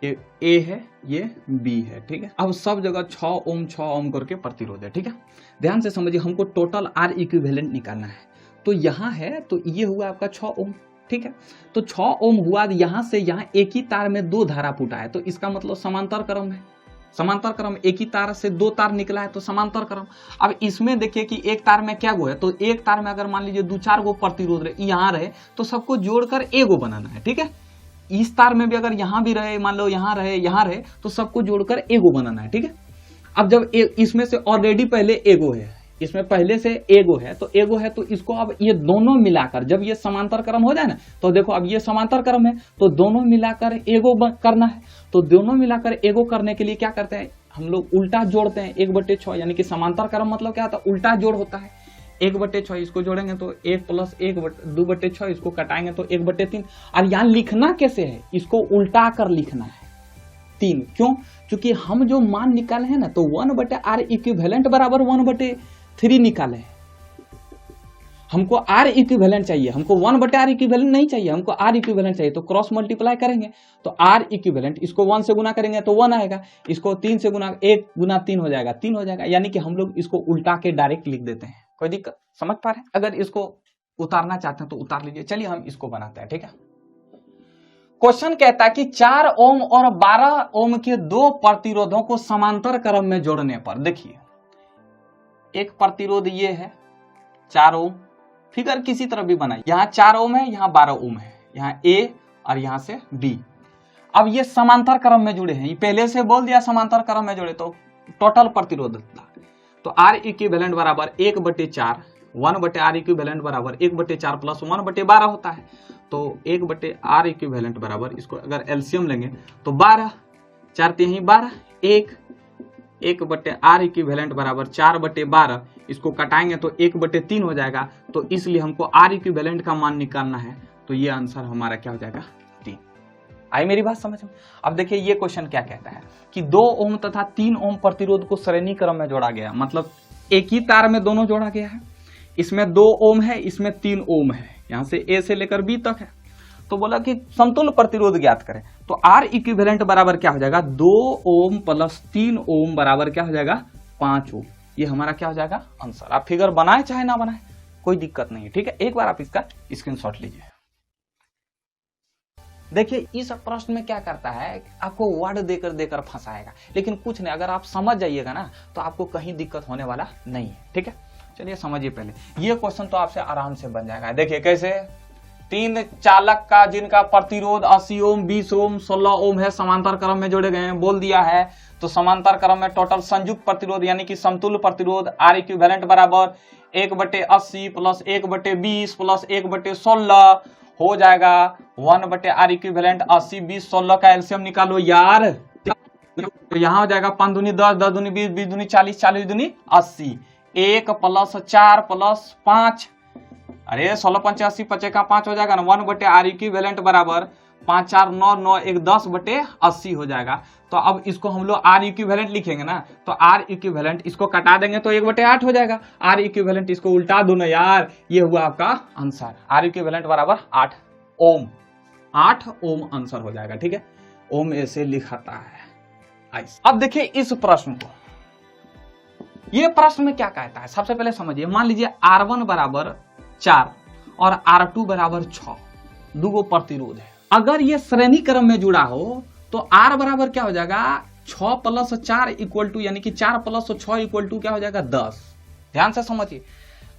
ये ए है, ये बी है, ठीक है। अब सब जगह 6 ओम करके प्रतिरोध है, ठीक है। ध्यान से समझिए, हमको टोटल आर इक्विवेलेंट निकालना है। तो यहाँ है तो ये हुआ आपका 6 ओम, ठीक है। तो 6 ओम हुआ, यहाँ से यहाँ एक ही तार में 2 धारा फूटा है, तो इसका मतलब समांतर क्रम है। समांतर क्रम, एक ही तार से 2 तार निकला है तो समांतर क्रम। अब इसमें देखिए कि एक तार में क्या गो है, तो एक तार में अगर मान लीजिए 2-4 गो प्रतिरोध रहे, यहाँ रहे तो सबको जोड़कर एगो बनाना है, ठीक है। इस तार में भी अगर यहाँ भी रहे, मान लो यहाँ रहे तो सबको जोड़कर एगो बनाना है, ठीक है। अब जब इसमें से ऑलरेडी पहले एगो है, इसमें पहले से एगो है तो इसको अब ये दोनों मिलाकर जब ये समांतर क्रम हो जाए ना, तो देखो अब ये समांतर क्रम है तो दोनों मिलाकर एगो करना है। तो दोनों मिलाकर एगो करने के लिए क्या करते हैं हम लोग, उल्टा जोड़ते हैं 1/6, यानी कि समांतर क्रम मतलब क्या होता है, उल्टा जोड़ होता है। 1/6 इसको जोड़ेंगे तो 1 + 1 2/6, इसको कटाएंगे तो 1/3। और यहाँ लिखना कैसे है, इसको उल्टा कर लिखना है 3। क्यों? क्योंकि हम जो मान निकाले हैं ना, तो 1/r इक्विवेलेंट बराबर 1/3 निकाले हैं। हमको r इक्विवेलेंट चाहिए, हमको 1/r इक्विवेलेंट नहीं चाहिए, हमको r इक्विवेलेंट चाहिए। तो क्रॉस मल्टीप्लाई करेंगे तो r इक्विवेलेंट, इसको 1 से गुना करेंगे तो 1 आएगा, इसको 3 से गुना, 1 × 3 हो जाएगा, 3 हो जाएगा। यानी कि हम लोग इसको उल्टा के डायरेक्ट लिख देते हैं। कोई दिक्कत, समझ पा रहे हैं? अगर इसको उतारना चाहते हैं तो उतार लीजिए। चलिए हम इसको बनाते हैं, ठीक है। क्वेश्चन कहता है कि 4 ओम और 12 ओम के 2 प्रतिरोधों को समांतर क्रम में जोड़ने पर, देखिए एक प्रतिरोध ये है 4 ओम, फिगर किसी तरह भी बनाई, यहाँ 4 ओम है, यहाँ 12 ओम है, यहाँ A और यहाँ से B। अब ये समांतर क्रम में जुड़े हैं, ये पहले से बोल दिया समांतर क्रम में जुड़े, तो टोटल प्रतिरोध था, तो R इक्विवेलेंट बराबर 1/4, 1/R इक्विवेलेंट बराबर 1/4 प्लस 1/12 होता है। तो 1/R इक्विवेलेंट बराबर, इसको अगर एलसीएम लेंगे तो 12, 4 3 12, 1/R इक्विवेलेंट बराबर 4/12, इसको कटाएंगे तो 1/3 हो जाएगा। तो इसलिए हमको R इक्विवेलेंट का मान निकालना है, तो ये आंसर हमारा क्या हो जाएगा, 3। आई मेरी बात समझ में? अब देखिए ये क्वेश्चन क्या कहता है कि 2 ओम तथा 3 ओम प्रतिरोध को श्रेणी क्रम में जोड़ा गया, मतलब एक ही तार में दोनों जोड़ा गया है। इसमें 2 ओम है, इसमें 3 ओम है, यहां से A से लेकर B तक है। तो बोला कि समतुल्य प्रतिरोध ज्ञात करें, तो R इक्विवेलेंट बराबर क्या हो जाएगा, 2 ओम प्लस 3 ओम बराबर क्या हो जाएगा, 5 ओम। ये हमारा क्या हो जाएगा आंसर। आप फिगर बनाए चाहे ना बनाए कोई दिक्कत नहीं है, ठीक है। एक बार आप इसका स्क्रीनशॉट लीजिए। देखिए इस प्रश्न में क्या करता है, आपको वर्ड देकर फंसाएगा, लेकिन कुछ नहीं, अगर आप समझ जाइएगा ना तो आपको कहीं दिक्कत होने वाला नहीं है, ठीक है। चलिए समझिए पहले, ये क्वेश्चन तो आपसे आराम से बन जाएगा। देखिए कैसे, 3 चालक का जिनका प्रतिरोध 80 ओम, 20 ओम, 16 ओम है, समांतर क्रम में जोड़े गए हैं, बोल दिया है। तो समांतर क्रम में टोटल संयुक्त प्रतिरोध यानी कि समतुल्य प्रतिरोध R इक्विवेलेंट बराबर 1/80 प्लस 1/20 प्लस 1/16 हो जाएगा 1/R इक्विवेलेंट। 80 20 16 का एलसीएम निकालो यार, तो यहाँ हो जाएगा 5 दूनी 10, 10 दूनी 20, 20 दूनी 40, 40 दूनी 80, 1 प्लस 4 प्लस 5, अरे 16 5 80, 5 का 5 हो जाएगा ना, 1/R इक्विवेलेंट बराबर 5 4 9 9 1 10/80 हो जाएगा। तो अब इसको हम लोग R इक्विवेलेंट लिखेंगे ना, तो R इक्विवेलेंट इसको कटा देंगे तो 1/8 हो जाएगा। R इक्विवेलेंट इसको उल्टा दो ना यार, ये हुआ आपका आंसर। R इक्विवेलेंट बराबर 8 ओम, 8 ओम आंसर हो जाएगा, ठीक है। ओम ऐसे लिखाता है। अब देखिए इस प्रश्न को, ये प्रश्न में क्या कहता है, सबसे पहले समझिए। मान लीजिए R1 बराबर 4 और R2 बराबर 6, दो प्रतिरोध है। अगर ये श्रेणी क्रम में जुड़ा हो तो R बराबर क्या हो जाएगा, 6 प्लस 4 इक्वल टू, यानी कि 4 प्लस 6 इक्वल टू क्या हो जाएगा, 10। ध्यान से समझिए,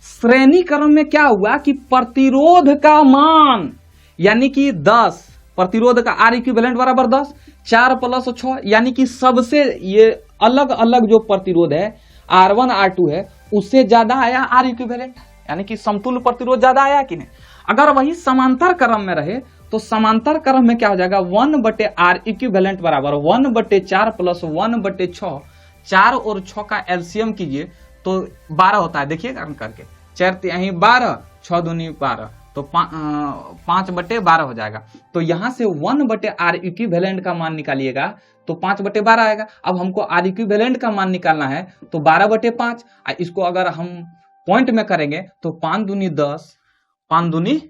श्रेणी क्रम में क्या हुआ कि प्रतिरोध का मान यानी कि 10, प्रतिरोध का R इक्विवेलेंट बराबर 10, 4 प्लस 6 यानी कि सबसे ये अलग अलग जो प्रतिरोध है R1 R2 है, उससे ज्यादा आया R इक्विवेलेंट, यानी कि समतुल्य प्रतिरोध ज्यादा आया कि नहीं। अगर वही समांतर क्रम में रहे तो समांतर क्रम में क्या हो जाएगा, 1/R इक्विवेलेंट बराबर 1/4 प्लस 1/6, 4 और 6 का एलसीएम कीजिए तो 12 होता है। देखिए करके 4 3 12, 6 दूनी 12, तो 5/12 हो जाएगा। तो यहां से 1/R इक्विवेलेंट का मान निकालिएगा तो 5/12 आएगा। अब हमको R इक्विवेलेंट का मान निकालना है तो 12/5, इसको अगर हम पॉइंट में करेंगे तो 5 दूनी 10, 5 दूनी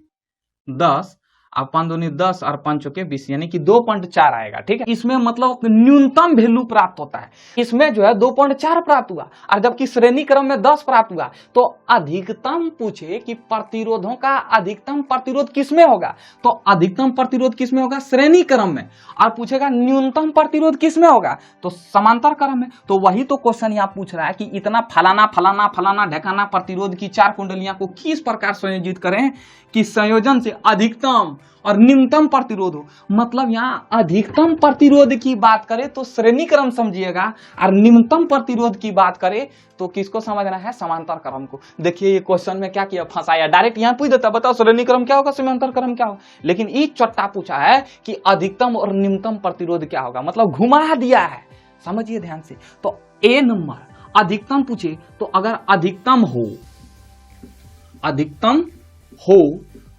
10, अब 5 दूनी 10 और 5 चौके 20, यानी कि 2.4 आएगा, ठीक है। इसमें मतलब न्यूनतम वैल्यू प्राप्त होता है, इसमें जो है 2.4 प्राप्त हुआ, और जबकि श्रेणी क्रम में 10 प्राप्त हुआ। तो अधिकतम पूछे कि प्रतिरोधों का अधिकतम प्रतिरोध किसमें होगा, तो अधिकतम प्रतिरोध किसमें होगा, श्रेणी क्रम में। और पूछेगा न्यूनतम प्रतिरोध किसमें होगा, तो समांतर क्रम में। तो वही तो क्वेश्चन यहाँ पूछ रहा है कि इतना फलाना फलाना फलाना ढकाना प्रतिरोध की 4 कुंडलियां को किस प्रकार संयोजित करें कि संयोजन से अधिकतम और निम्नतम प्रतिरोध हो। मतलब यहाँ अधिकतम प्रतिरोध की बात करें तो श्रेणी क्रम समझिएगा, और निम्नतम प्रतिरोध की बात करें तो किसको समझना है, समांतर क्रम को। देखिए ये क्वेश्चन में क्या किया, फंसाया। डायरेक्ट यहाँ पूछ देता बताओ श्रेणी क्रम क्या होगा, समांतर क्रम क्या होगा, लेकिन ये चट्टा पूछा है कि अधिकतम और निम्नतम प्रतिरोध क्या होगा, मतलब घुमा दिया है। समझिए ध्यान से। तो ए नंबर अधिकतम पूछे तो अगर अधिकतम हो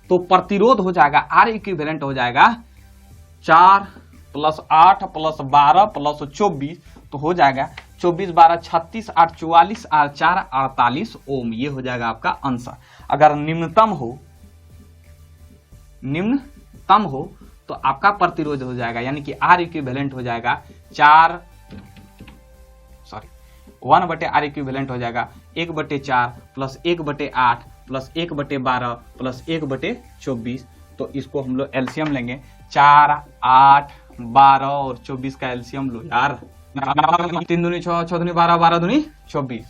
तो प्रतिरोध हो जाएगा R इक्विवेलेंट हो जाएगा 4 प्लस 8 प्लस 12 प्लस 24, तो हो जाएगा 24 12 36 8 44 और 4 48 ओम। ये हो जाएगा आपका आंसर। अगर निम्नतम हो तो आपका प्रतिरोध हो जाएगा, यानी कि R इक्विवेलेंट हो जाएगा 1/R इक्विवेलेंट हो जाएगा 1/4 प्लस 1/8 प्लस 1/12 प्लस 1/24। तो इसको हम लोग एलसीएम लेंगे, 4 8 12 और 24 का एलसीएम लो यार, 3 दूनी 6, 6 दूनी 12, 12 दूनी 24।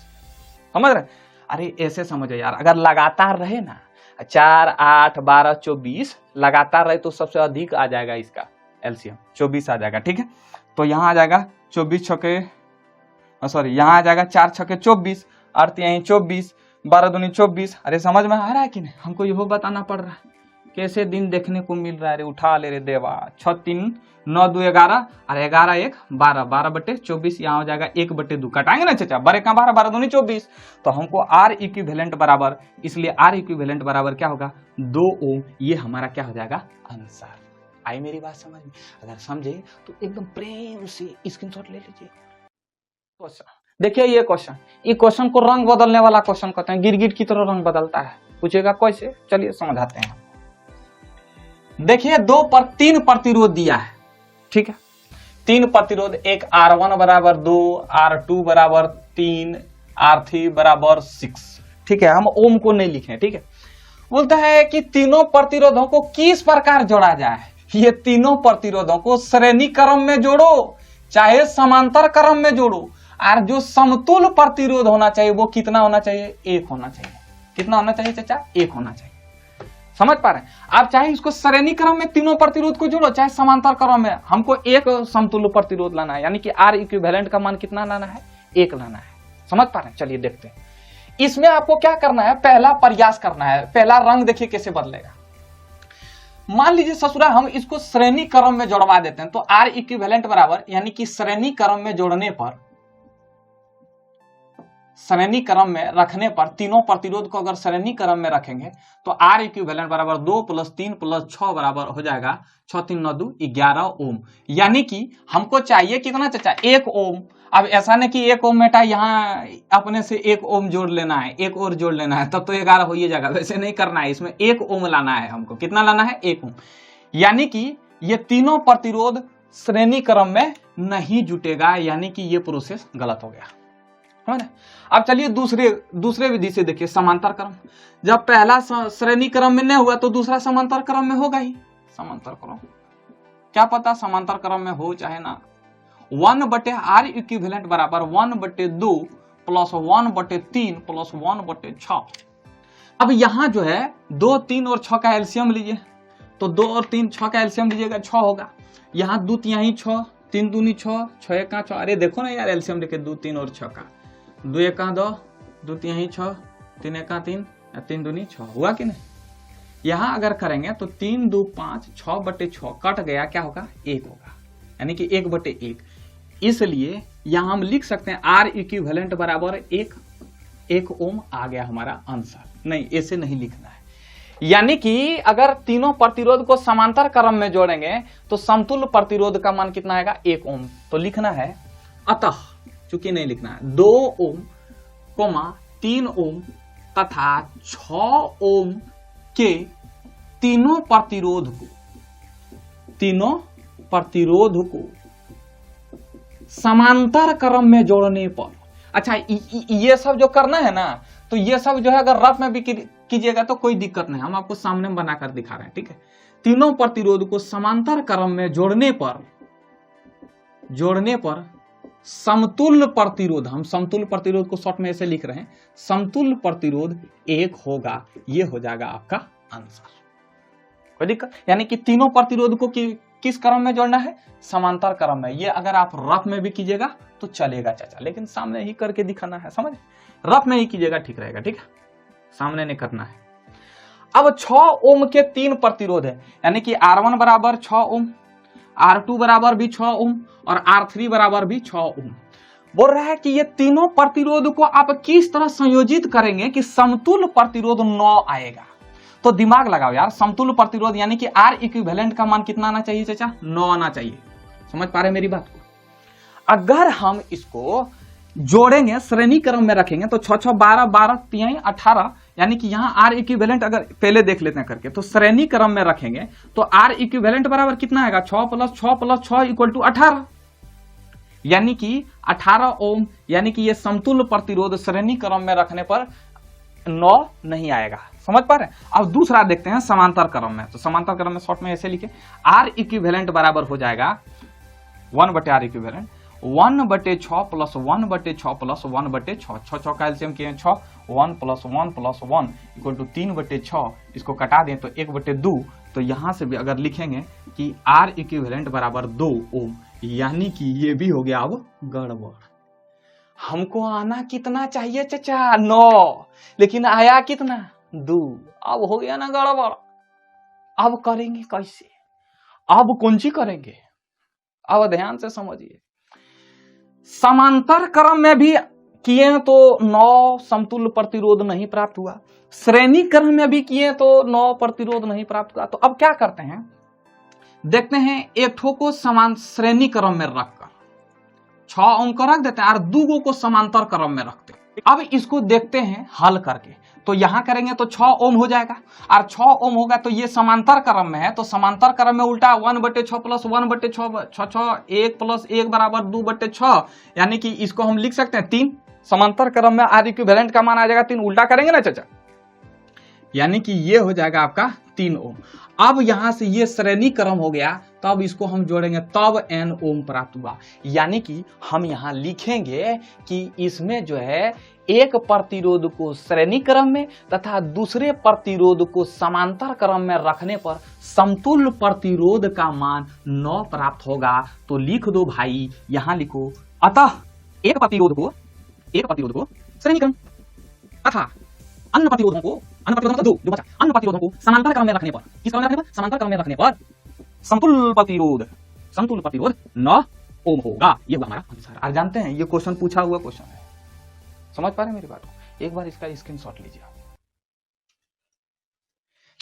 समझ रहे। अरे ऐसे समझो यार, अगर लगातार रहे ना 4, 8, 12, 24 लगातार रहे तो सबसे अधिक आ जाएगा इसका एलसीएम 24 आ जाएगा। ठीक है, तो यहाँ आ जाएगा 24 छके, सॉरी यहाँ आ जाएगा 4 छके 24, अर्थ यहीं 24, 12 दूनी 24। अरे समझ में आ रहा है कि नहीं? हमको यहो बताना पड़ रहा है कैसे दिन देखने को मिल रहा है। रे उठा ले रे देवा, 6 3 9 2 11, अरे 11 1 12, 12 बटे 24, यहाँ हो जाएगा 1 बटे 2, कटाएंगे ना चाचा, 12 का 12, 12 दूनी 24। तो हमको आर इक्विवेलेंट बराबर, इसलिए आर इक्विवेलेंट बराबर क्या होगा 2 ओम। ये हमारा क्या हो जाएगा आंसर। आई मेरी बात समझ में? अगर समझे तो एकदम प्रेम से स्क्रीनशॉट ले लीजिए। देखिए ये क्वेश्चन को रंग बदलने वाला क्वेश्चन कहते हैं, गिरगिट की तरह रंग बदलता है। पूछेगा कैसे, चलिए समझाते हैं। देखिए 3 प्रतिरोध दिया है। ठीक है, 3 प्रतिरोध, एक R1 बराबर 2, R2 बराबर 3, R3 बराबर 6। ठीक है, हम ओम को नहीं लिखे। ठीक है, बोलता है कि तीनों प्रतिरोधों को किस प्रकार जोड़ा जाए। ये तीनों प्रतिरोधों को श्रेणी क्रम में जोड़ो चाहे समांतर क्रम में जोड़ो, और जो समतुल्य प्रतिरोध होना चाहिए वो कितना होना चाहिए, 1 होना चाहिए। कितना होना चाहिए चाचा, 1 होना चाहिए। समझ पा रहे हैं आप? चाहे इसको श्रेणी क्रम में तीनों प्रतिरोध को जोड़ो चाहे समांतर क्रम में, हमको एक समतुल्य प्रतिरोध लाना है, यानी कि आर इक्विवेलेंट का मान कितना लाना है, 1 लाना है। समझ पा रहे हैं? चलिए देखते हैं। इसमें आपको क्या करना है, पहला प्रयास करना है। पहला रंग देखिए कैसे बदलेगा। मान लीजिए ससुरा हम इसको श्रेणी क्रम में जोड़वा देते हैं, तो आर इक्विवेलेंट बराबर, यानी कि श्रेणी क्रम में जोड़ने पर, श्रेणी क्रम में रखने पर, तीनों प्रतिरोध को अगर श्रेणी क्रम में रखेंगे तो आर इक्विवेलेंट बराबर 2 + 3 + 6 बराबर हो जाएगा 6 3 9 2 11 ओम। यानी कि हमको चाहिए कितना चाचा, 1 ओम। अब ऐसा नहीं कि 1 ओम बेटा यहाँ अपने से 1 ओम जोड़ लेना है, 1 और जोड़ लेना है तब तो 11 हो ही जाएगा, वैसे नहीं करना है। इसमें 1 ओम लाना है हमको। कितना लाना है, 1 ओम। यानी कि ये तीनों प्रतिरोध श्रेणी क्रम में नहीं जुटेगा, यानी कि ये प्रोसेस गलत हो गया। अब चलिए दूसरे विधि से देखिए, समांतर क्रम। जब पहला श्रेणी क्रम में नहीं हुआ तो दूसरा समांतर क्रम में होगा ही। समांतर क्रम क्या पता समांतर क्रम में हो चाहे ना। 1/R इक्विवेलेंट बराबर 1/2 + 1/3 + 1/6। अब यहां जो है 2 3 और 6 का एलसीएम लीजिए, तो 2 और 3 6 का एलसीएम लीजिएगा 6 होगा। यहाँ 2 3 6, 3 दूनी 6, 6 1 6। अरे देखो ना यार एलसीएम लेके 2 3 और 6 का, 2 1 2, 2 3 6, 3 1 3, 3 दूनी 6 हुआ कि नहीं। यहां अगर करेंगे तो 3 2 5, 6/6 कट गया, क्या होगा 1 होगा, यानी कि 1/1। इसलिए यहां हम लिख सकते हैं आर इक्विवेलेंट बराबर 1 ओम आ गया हमारा आंसर। नहीं, ऐसे नहीं लिखना है। यानी कि अगर तीनों प्रतिरोध को समांतर क्रम में जोड़ेंगे तो समतुल्य प्रतिरोध का मान कितना आएगा, 1 ओम। तो लिखना है अतः, चूंकि नहीं लिखना है, 2 ओम, 3 ओम तथा 6 ओम के तीनों प्रतिरोध को समांतर क्रम में जोड़ने पर। अच्छा ये सब जो करना है ना, तो ये सब जो है अगर रफ में भी कीजिएगा तो कोई दिक्कत नहीं, हम आपको सामने में बनाकर दिखा रहे हैं। ठीक है, तीनों प्रतिरोध को समांतर क्रम में जोड़ने पर समतुल्य प्रतिरोध, हम समतुल्य प्रतिरोध को शॉर्ट में ऐसे लिख रहे हैं, समतुल्य प्रतिरोध 1 होगा। ये हो जाएगा आपका आंसर। कोई दिक्कत, यानी कि तीनों प्रतिरोध को किस क्रम में जोड़ना है, समांतर क्रम में। ये अगर आप रफ में भी कीजिएगा तो चलेगा चाचा, लेकिन सामने ही करके दिखाना है। समझ, रफ में ही कीजिएगा ठीक रहेगा। ठीक है, सामने नहीं करना है। अब 6 ओम के 3 प्रतिरोध है, यानी कि R1 बराबर 6 ओम, R2 बराबर भी 6 ओम और R3 बराबर भी 6 ओम। बोल रहा है कि ये तीनों प्रतिरोध को आप किस तरह संयोजित करेंगे कि समतुल्य प्रतिरोध 9 आएगा। तो दिमाग लगाओ यार, समतुल्य प्रतिरोध यानी कि आर इक्विवेलेंट का मान कितना आना चाहिए चाचा, 9 आना चाहिए। समझ पा रहे मेरी बात को? अगर हम इसको जोड़ेंगे, श्रेणी क्रम में रखेंगे तो 6 6 12, 12 3 18, यानी कि यहाँ आर इक्विवेलेंट अगर पहले देख लेते हैं करके, तो श्रेणी क्रम में रखेंगे तो आर इक्विवेलेंट बराबर कितना आएगा, 6 + 6 + 6 = 18, यानी कि 18 ओम। यानी कि ये समतुल्य प्रतिरोध श्रेणी क्रम में रखने पर 9 नहीं आएगा। समझ पा रहे हैं? अब दूसरा देखते हैं समांतर क्रम में। तो समांतर क्रम में शॉर्ट में ऐसे लिखे, आर इक्विवेलेंट बराबर हो जाएगा 1/R इक्विवेलेंट। 1/6 प्लस 1/6 प्लस 1/6, 6 का एलसीएम किए 6, 1 प्लस 1 प्लस 1 इक्वल टू 3/6, इसको कटा दें तो 1/2। तो यहां से भी अगर लिखेंगे कि R इक्विवेलेंट बराबर 2 ओम, यानी कि ये भी हो गया अब गड़बड़। हमको आना कितना चाहिए चचा? 9, लेकिन आया कितना? 2। अब हो गया ना गड़बड़। अब करेंगे कैसे? अब कौन सी करेंगे? अब ध्यान से समझिए, समांतर क्रम में भी किए तो 9 समतुल्य प्रतिरोध नहीं प्राप्त हुआ, श्रेणी क्रम में भी किए तो 9 प्रतिरोध नहीं प्राप्त हुआ। तो अब क्या करते हैं, देखते हैं एक ठो को समान श्रेणी क्रम में रखकर 6 ओम को रख देते हैं और 2 को समांतर क्रम में रखते हैं। अब इसको देखते हैं हल करके, तो यहां करेंगे तो 6 ओम हो जाएगा और 6 ओम होगा तो ये समांतर क्रम में है, तो समांतर क्रम में उल्टा 1/6 प्लस 1/6, 6 1 प्लस 1 बराबर 2/6, यानी कि इसको हम लिख सकते हैं 3। समांतर क्रम में R इक्विवेलेंट का मान आ जाएगा 3, उल्टा करेंगे ना चाचा, यानी कि ये हो जाएगा आपका 3 ओम। अब यहां से ये श्रेणी क्रम हो गया, तब इसको हम जोड़ेंगे तब n ओम प्राप्त हुआ, यानी कि हम यहां लिखेंगे कि इसमें जो है एक प्रतिरोध को श्रेणी क्रम में तथा दूसरे प्रतिरोध को समांतर क्रम में रखने पर समतुल्य प्रतिरोध का मान 9 प्राप्त होगा। तो लिख दो भाई, यहां लिखो, अतः एक प्रतिरोध को श्रेणी क्रम तथा अन्य प्रतिरोधों को अन्य प्रतिरोधों को समांतर क्रम में रखने पर, किस क्रम में रखने पर? समांतर क्रम में रखने पर समतुल्य प्रतिरोध 9 ओम होगा। ये हुआ हमारा आंसर। आप जानते हैं ये क्वेश्चन पूछा हुआ क्वेश्चन है, समझ पा रहे हैं मेरी बात को? एक बार इसका स्क्रीनशॉट लीजिए आप।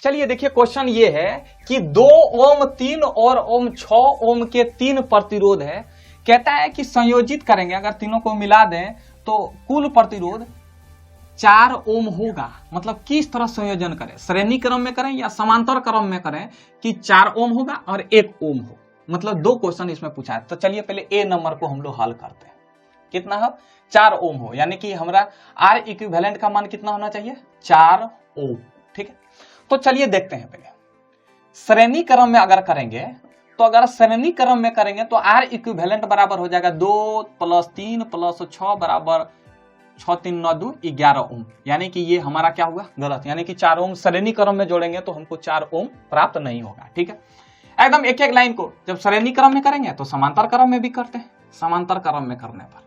चलिए देखिए, क्वेश्चन ये है कि 2 ओम 3 और ओम 6 ओम के 3 प्रतिरोध है। कहता है कि संयोजित करेंगे, अगर तीनों को मिला दें तो कुल प्रतिरोध 4 ओम होगा। मतलब किस तरह संयोजन करें, श्रेणी क्रम में करें या समांतर क्रम में करें कि 4 ओम होगा और 1 ओम हो। मतलब 2 क्वेश्चन इसमें पूछा है। तो चलिए पहले ए नंबर को हम लोग हल करते हैं। कितना है? 4 ओम हो, यानी कि हमारा R इक्विवेलेंट का मान कितना होना चाहिए? 4 ओम। ठीक है, तो चलिए देखते हैं पहले श्रेणी क्रम में अगर करेंगे, तो अगर श्रेणी क्रम में करेंगे तो R इक्विवेलेंट बराबर हो जाएगा 2 प्लस 3 प्लस 6 बराबर 6 3 9 2 11 ओम, यानी कि ये हमारा क्या हुआ? गलत, यानी कि 4 ओम श्रेणी क्रम में जोड़ेंगे तो हमको 4 ओम प्राप्त नहीं होगा। ठीक है, एकदम एक एक लाइन को जब श्रेणी क्रम में करेंगे तो समांतर क्रम में भी करते हैं। समांतर क्रम में करने पर,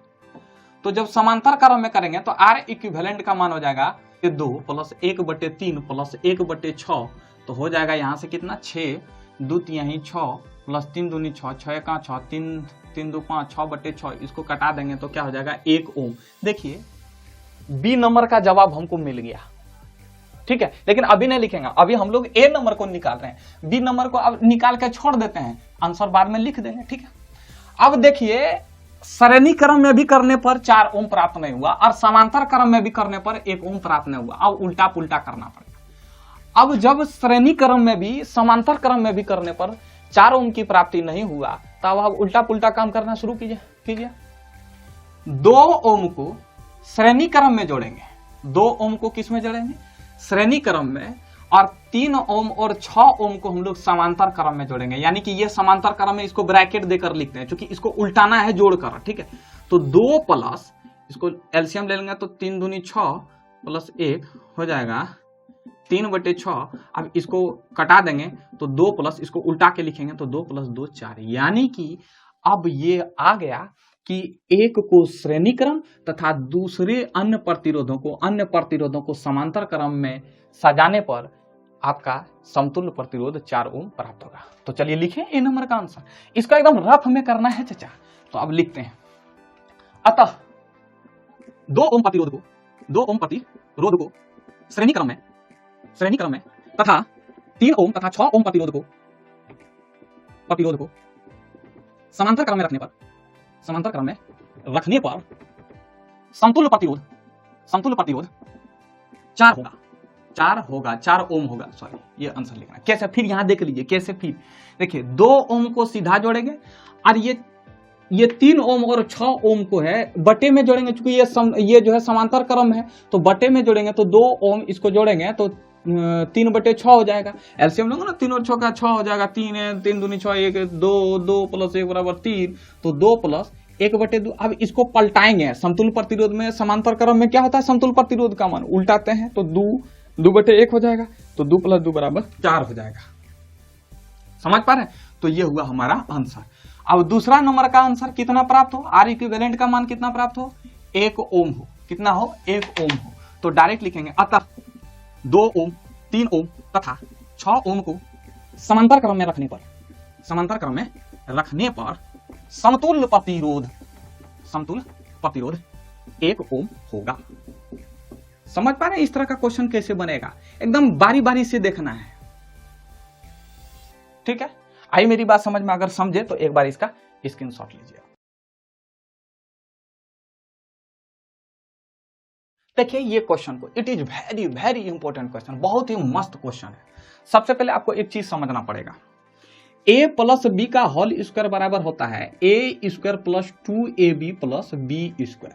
तो जब समांतर क्रम में करेंगे तो R इक्विवेलेंट का मान हो जाएगा 2 प्लस 1/3 प्लस 1/6, तो हो जाएगा यहाँ से कितना? 6 2 3 6 प्लस 3 दूनी 6 6 का 6 3 3 2 5 6/6, इसको कटा देंगे तो क्या हो जाएगा? 1 ओम। देखिए बी नंबर का जवाब हमको मिल गया। ठीक है, लेकिन अभी नहीं लिखेंगे, अभी हम लोग ए नंबर को निकाल रहे हैं। बी नंबर को अब निकाल के छोड़ देते हैं, आंसर बाद में लिख देंगे। ठीक है, अब देखिए श्रेणी क्रम में भी करने पर 4 ओम प्राप्त नहीं हुआ और समांतर क्रम में भी करने पर 1 ओम प्राप्त नहीं हुआ। अब उल्टा पुल्टा करना पड़ेगा। अब जब श्रेणी क्रम में भी समांतर क्रम में भी करने पर 4 ओम की प्राप्ति नहीं हुआ, तब अब उल्टा पुल्टा काम करना शुरू कीजिए। 2 ओम को श्रेणी क्रम में जोड़ेंगे, 2 ओम को किस में जोड़ेंगे? श्रेणी क्रम में, और 3 ओम और 6 ओम को हम लोग समांतर क्रम में जोड़ेंगे, यानी कि ये समांतर क्रम में इसको ब्रैकेट देकर लिखते हैं, क्योंकि इसको उल्टाना है जोड़कर। ठीक है, तो 2 प्लस, इसको एलसीएम ले लेंगे तो 3 दूनी 6 प्लस 1 हो जाएगा 3/6। अब इसको कटा देंगे तो 2 प्लस, इसको उल्टा के लिखेंगे तो 2 प्लस 2 4, यानी कि अब ये आ गया कि एक को श्रेणी क्रम तथा दूसरे अन्य प्रतिरोधों को समांतर क्रम में सजाने पर आपका समतुल्य प्रतिरोध 4 ओम प्राप्त होगा। तो चलिए लिखें ए नंबर का आंसर। इसका एकदम रफ में करना है चचा, तो अब लिखते हैं, अतः 2 ओम प्रतिरोध को श्रेणी क्रम में तथा 3 ओम तथा 6 ओम प्रतिरोध को समांतर क्रम में रखने पर समतुल्य प्रतिरोध 4 ओम होगा। सॉरी, ये आंसर लिखना कैसे, फिर यहां देख लीजिए कैसे। फिर देखिए 2 ओम को सीधा जोड़ेंगे और ये 3 ओम और 6 ओम को है बटे में जोड़ेंगे, क्योंकि ये जो है समांतर क्रम है, तो बटे में जोड़ेंगे तो 2 ओम इसको जोड़ेंगे तो 3/6 हो जाएगा। एलसीएम लोगे ना, 3 और 6 का 6 हो जाएगा, 3 दूनी 6 1 2 2 प्लस 1 बराबर 3, तो 2 प्लस 1/2। अब इसको पलटाएंगे, समतुल्य प्रतिरोध में समांतर क्रम में क्या होता है, समतुल्य प्रतिरोध का मान उल्टाते हैं तो 2/1 हो जाएगा, तो 2 + 2 = 4 हो जाएगा। समझ पा रहे हैं? तो ये हुआ हमारा आंसर। अब दूसरा नंबर का आंसर कितना प्राप्त हो, आर इक्विवेलेंट का मान कितना प्राप्त हो, 1 ओम हो। कितना हो, 1 ओम हो। तो डायरेक्ट लिखेंगे अतः 2 ओम, 3 ओम तथा 6 ओम को समांतर क्रम में रखने पर समतुल्य प्रतिरोध 1 ओम होगा। समझ पा रहे हैं इस तरह का क्वेश्चन कैसे बनेगा, एकदम बारी बारी से देखना है। ठीक है, आई मेरी बात समझ में? अगर समझे तो एक बार इसका स्क्रीनशॉट लीजिए। देखिए ये क्वेश्चन को, it is very very important question, बहुत ही मस्त क्वेश्चन है। सबसे पहले आपको एक चीज समझना पड़ेगा, a + b का होल स्क्वायर बराबर होता है a² + 2ab + b²।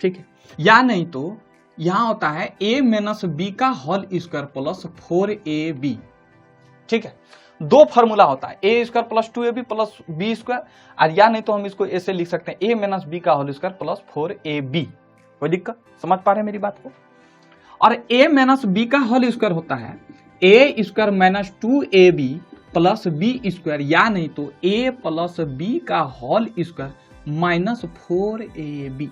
ठीक है, या नहीं तो यहां होता है a - b का होल स्क्वायर + 4ab। ठीक है, दो फॉर्मूला होता है a² + 2ab + b², और या नहीं तो हम इसको ऐसे लिख सकते हैं a - b का होल स्क्वायर + 4ab। कोई दिक्कत? समझ पा रहे हैं मेरी बात को? और a - b का होल स्क्वायर होता है a² - 2ab + b², या नहीं तो a + b का होल स्क्वायर -4ab।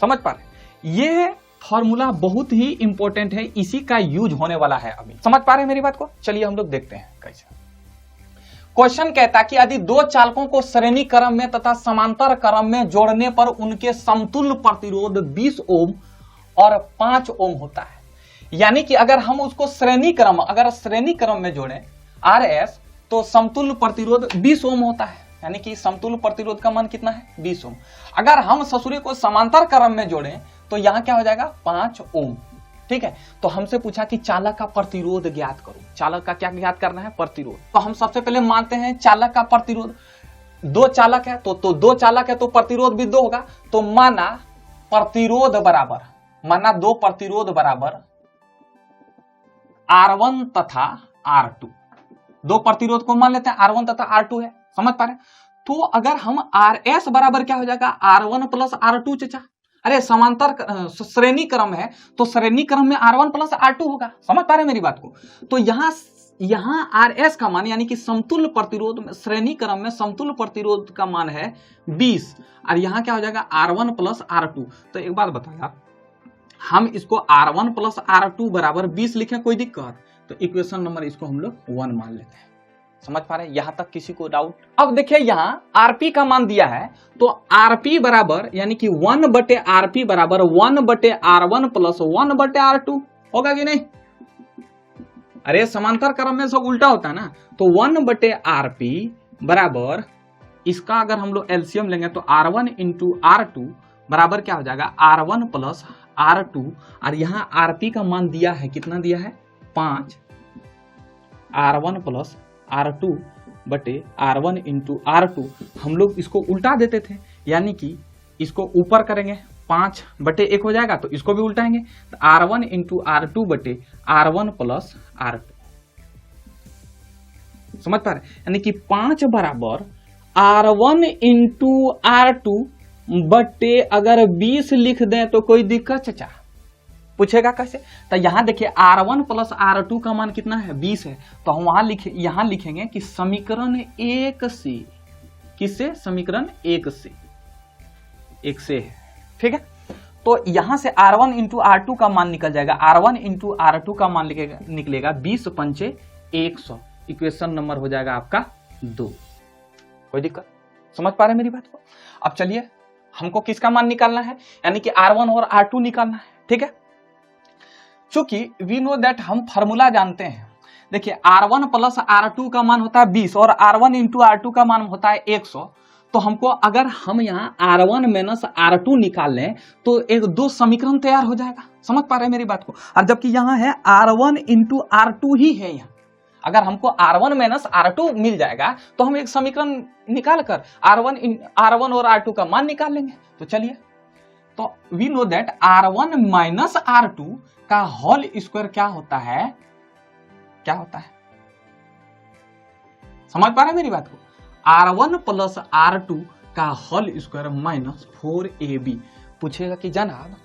समझ पा रहे? ये फॉर्मूला बहुत ही इंपॉर्टेंट है, इसी का यूज होने वाला है अभी। समझ पा रहे हैं मेरी बात को? चलिए हम लोग देखते हैं कैसे। क्वेश्चन कहता है कि यदि दो चालकों को श्रेणी क्रम में तथा समांतर क्रम में जोड़ने पर उनके समतुल्य प्रतिरोध 20 ओम और 5 ओम होता है, यानी कि अगर हम उसको श्रेणी क्रम में जोड़ें RS, तो समतुल्य प्रतिरोध 20 ओम होता है, यानी कि समतुल्य प्रतिरोध का मान कितना है, 20 ओम। अगर हम ससुरे को समांतर क्रम में जोड़ें तो यहां क्या हो जाएगा, 5 ओम। ठीक है, तो हमसे पूछा कि चालक का प्रतिरोध ज्ञात करो। चालक का क्या ज्ञात करना है, प्रतिरोध। तो हम सबसे पहले मानते हैं चालक का प्रतिरोध, दो चालक है तो दो चालक है तो प्रतिरोध भी 2 होगा। तो माना दो प्रतिरोध बराबर R1 तथा R2। दो प्रतिरोध को मान लेते हैं R1 तथा R2 है। समझ पा रहे? तो अगर हम RS बराबर क्या हो जाएगा, R1 + R2। चचा, अरे समांतर श्रेणी क्रम है तो श्रेणी क्रम में R1 + R2 होगा। समझ पा रहे मेरी बात को? तो यहां RS का मान, यानी कि समतुल्य प्रतिरोध में श्रेणी क्रम में समतुल्य प्रतिरोध का मान है 20, और यहां क्या हो जाएगा, R1 + R2। तो एक बात बताओ यार, हम इसको R1 + R2 बराबर 20 लिखें, कोई दिक्कत? तो इक्वेशन नंबर इसको हम लोग 1 मान लेते हैं। समझ पा रहे हैं? यहां तक किसी को डाउट? अब देखिए यहां RP का मान दिया है, तो RP बराबर, यानी कि 1/RP बराबर 1/R1 + 1/R2 होगा कि नहीं? अरे समांतर क्रम में सब उल्टा होता है ना। तो 1/RP बराबर, इसका अगर हम लोग एलसीएम लेंगे तो R1 × R2 बराबर क्या हो जाएगा, R1 + R2, और यहां RP का मान दिया है, कितना दिया है, 5। R1 + R2 बटे R1 × R2, हम लोग इसको उल्टा देते थे, यानी कि इसको ऊपर करेंगे 5/1 हो जाएगा, तो इसको भी उल्टाएंगे, तो R1 × R2 बटे R1 + R2। समझ पा रहे? यानी कि 5 बराबर R1 × R2 बटे अगर 20 लिख दें तो कोई दिक्कत? चचा पूछेगा कैसे? तो यहां देखिए R1 + R2 का मान कितना है, 20 है। तो हम यहां लिखेंगे कि समीकरण 1 से, किससे, समीकरण 1 से है। ठीक है, तो यहां से R1 × R2 का मान निकल जाएगा, R1 × R2 का मान निकलेगा 20 × 5 = 100। इक्वेशन नंबर हो जाएगा आपका 2। कोई दिक्कत? समझ पा रहे मेरी बात को? अब चलिए हमको किसका मान निकालना है, यानी कि R1 और R2 निकालना है। ठीक है, चूंकि वी नो दैट, हम फॉर्मूला जानते हैं। देखिए R1 + R2 का मान होता है 20 और R1 × R2 का मान होता है 100। तो हमको, अगर हम यहाँ R1 - R2 निकाल लें तो एक 2 समीकरण तैयार हो जाएगा। समझ पा रहे हैं मेरी बात को? और जबकि यहाँ है R1 × R2 ही है। यहाँ अगर हमको R1 - R2 मिल जाएगा तो हम एक समीकरण निकाल कर R1 और R2 का मान निकाल लेंगे। तो चलिए, तो we know that R1 - R2 का होल स्क्वायर क्या होता है, समझ पा रहे हैं मेरी बात को? R1 + R2 का होल स्क्वायर माइनस 4ab। पूछेगा कि जनाब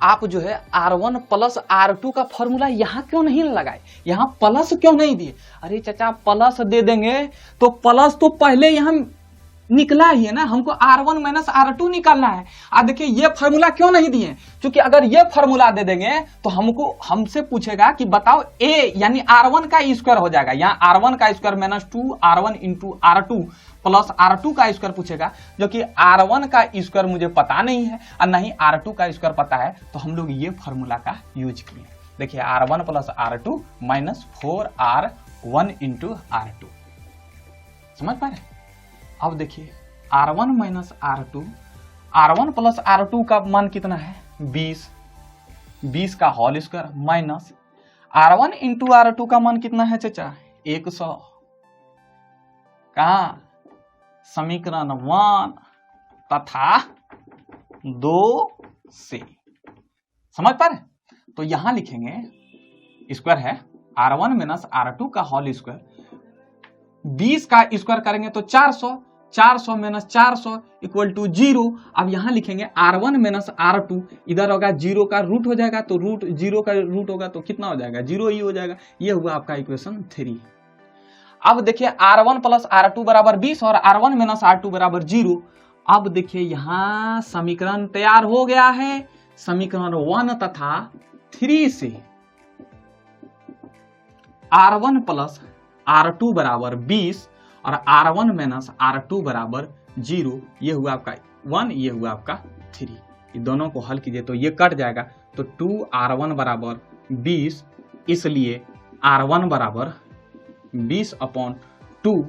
आप जो है R1 प्लस R2 का फॉर्मूला यहाँ क्यों नहीं लगाए, यहाँ प्लस क्यों नहीं दिए। अरे चाचा प्लस दे देंगे तो प्लस तो पहले यहाँ निकला ही है ना, हमको R1 माइनस R2 निकालना है। अब देखिए ये फार्मूला क्यों नहीं दिए, क्योंकि अगर ये फार्मूला दे देंगे तो हमसे पूछेगा कि बताओ A यानी R1 का स्क्वायर हो जाएगा, यहाँ R1 का square minus 2 R1 into R2 plus R2 का स्क्वायर पूछेगा, जो कि R1 का स्क्वायर मुझे पता नहीं है और नहीं R2 का स्क्वायर पता है, तो हम लोग ये फार्मूला का यूज किए। देखिए R1 plus R2 minus 4R1 into R2, समझ पा रहे। अब देखिए R1 minus R2, R1 plus R2 का मान कितना है 20 का whole square minus R1 into R2 का मान कितना है चाचा 100। कहा समीकरण 1 तथा 2 से, समझ पा रहे। तो यहां लिखेंगे स्क्वायर है R1 माइनस R2 का होल स्क्वायर, 20 का स्क्वायर करेंगे तो 400 माइनस 400 इक्वल टू 0। अब यहां लिखेंगे R1 माइनस R2, इधर होगा 0 का रूट हो जाएगा, तो रूट 0 का रूट होगा तो कितना हो जाएगा 0 ही हो जाएगा। ये हुआ आपका इक्वेशन 3। अब देखिए R1 प्लस R2 बराबर 20 और R1 माइनस R2 बराबर 0। अब देखिए यहां समीकरण तैयार हो गया है, समीकरण 1 तथा 3 से R1 प्लस R2 बराबर 20 और R1 माइनस R2 बराबर 0, ये हुआ आपका 1, ये हुआ आपका 3। ये दोनों को हल कीजिए तो ये कट जाएगा, तो 2R1 बराबर 20, इसलिए R1 बराबर 20/2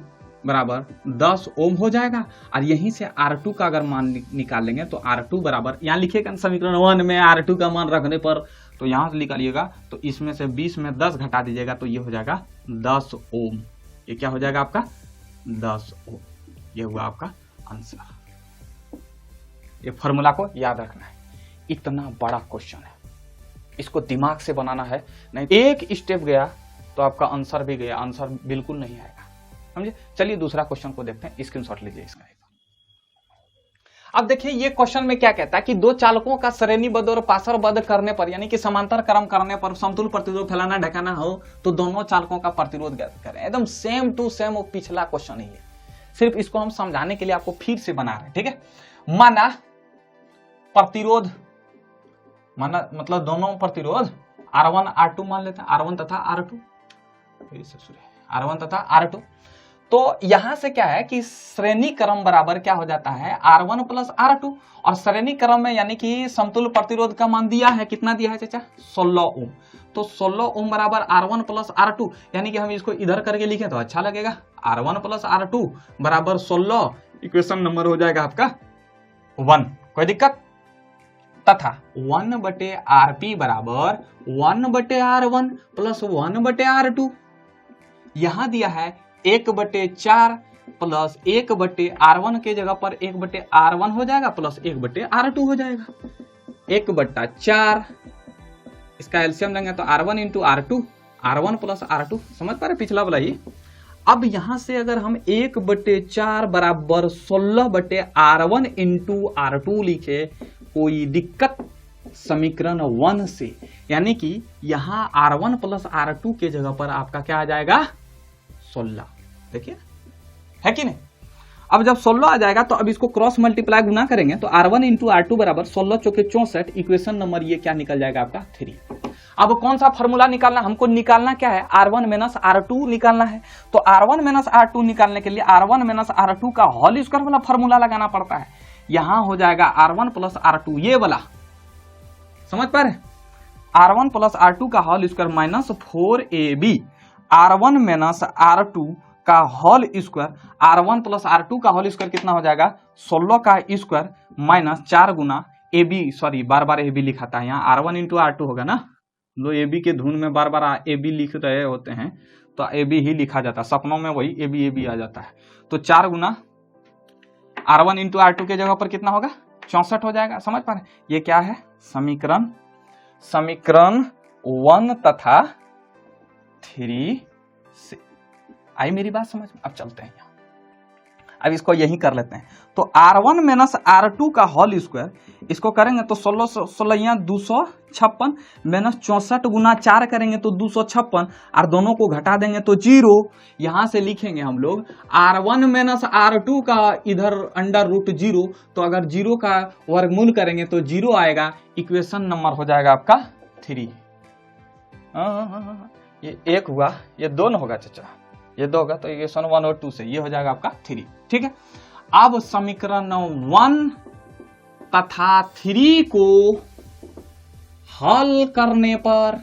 बराबर 10 ओम हो जाएगा। और यहीं से R2 का अगर मान निकाल लेंगे तो R2 बराबर, यहाँ लिखेगा समीकरण 1 में R2 का मान रखने पर, तो यहां से निकालिएगा तो इसमें से 20 में 10 घटा दीजिएगा तो ये हो जाएगा 10 ओम। ये क्या हो जाएगा आपका 10 ओम। ये हुआ आपका आंसर। ये फॉर्मूला को याद रखना है, इतना बड़ा क्वेश्चन है, इसको दिमाग से बनाना है, नहीं एक स्टेप गया तो आपका आंसर भी गया, आंसर बिल्कुल नहीं आएगा, समझे। चलिए दूसरा क्वेश्चन को देखते हैं, स्क्रीनशॉट लीजिए इसका। अब देखिए ये क्वेश्चन में क्या कहता है कि दो चालकों का श्रेणीबद्ध और पार्श्वबद्ध करने पर, यानी कि समांतर क्रम करने पर समतुल्य प्रतिरोध फैलाना ढकाना हो तो दोनों चालकों का प्रतिरोध ज्ञात करें। एकदम सेम टू सेम वो पिछला क्वेश्चन ही है, सिर्फ इसको हम समझाने के लिए आपको फिर से बना रहे हैं, ठीक है। माना प्रतिरोध, माना मतलब दोनों प्रतिरोध R1 R2 मान लेते हैं, R1 तथा R2, R1 तथा R2। तो यहां से क्या है कि श्रेणी क्रम बराबर क्या हो जाता है R1 प्लस R2, और श्रेणी क्रम में यानी कि समतुल्य प्रतिरोध का मान दिया है, कितना दिया है चाचा 16 ओम। तो 16 ओम बराबर R1 प्लस R2, यानी कि हम इसको इधर करके लिखें तो अच्छा लगेगा, R1 प्लस R2 बराबर 16, इक्वेशन नंबर हो जाएगा आपका 1, कोई दिक्कत। तथा 1/Rp बराबर 1/R1 प्लस 1/R2, यहां दिया है 1/4 प्लस 1/R1 के जगह पर 1/R1 हो जाएगा प्लस 1/R2 हो जाएगा, 1/4, इसका एलसीएम लेंगे तो R1 into R2, R1 plus R2, समझ पा रहे पिछला वाला ही। अब यहां से अगर हम 1/4 बराबर 16/R1 इंटू R2 लिखे, कोई दिक्कत समीकरण 1 से, यानी कि यहां R1 प्लस R2 के जगह पर आपका क्या आ जाएगा 16, देखिए है कि नहीं। अब जब 16 आ जाएगा तो अब इसको क्रॉस मल्टीप्लाई गुना करेंगे तो R1 इंटू R2 बराबर 16 चौके 64, इक्वेशन नंबर ये क्या निकल जाएगा आपका 3। अब कौन सा फॉर्मूला निकालना, हमको निकालना क्या है R1 माइनस R2 निकालना है। तो R1 माइनस R2 निकालने के लिए R1 माइनस R2 का होल स्क्वायर वाला फॉर्मूला लगाना पड़ता है। यहां हो जाएगा R1 प्लस R2, ये वाला समझ पा रहे, R1 प्लस R2 का whole square minus 4AB, R1 minus R2 का whole square, R1 plus R2 का होल स्क्वायर कितना हो जाएगा 16 का स्क्वायर माइनस 4 गुना AB, सॉरी बार बार AB लिखाता है, यहाँ R1 इंटू R2 होगा ना, लो AB के धुन में बार बार AB लिख रहे होते हैं तो AB ही लिखा जाता है, सपनों में वही AB आ जाता है। तो 4 गुना R1 इंटू R2 के जगह पर कितना होगा 64 हो जाएगा, समझ पा रहे। ये क्या है समीकरण 1 तथा 3 से, आई मेरी बात समझ में। अब चलते हैं यहाँ, अब इसको यही कर लेते हैं। तो R1 माइनस R2 का होल स्क्वायर, इसको करेंगे तो 16 16 256 माइनस 64 गुना 4 करेंगे तो 256 और दोनों को घटा देंगे तो 0। यहां से लिखेंगे हम लोग R1 माइनस R2 का इधर अंडर रूट 0, तो अगर 0 का वर्गमूल करेंगे तो 0 आएगा। इक्वेशन नंबर हो जाएगा आपका 3। ये 1 हुआ, ये 2 न होगा चाचा, ये 2 होगा तो इक्वेशन 1 और 2 से ये हो जाएगा आपका 3। ठीक है, अब समीकरण 1 तथा 3 को हल करने पर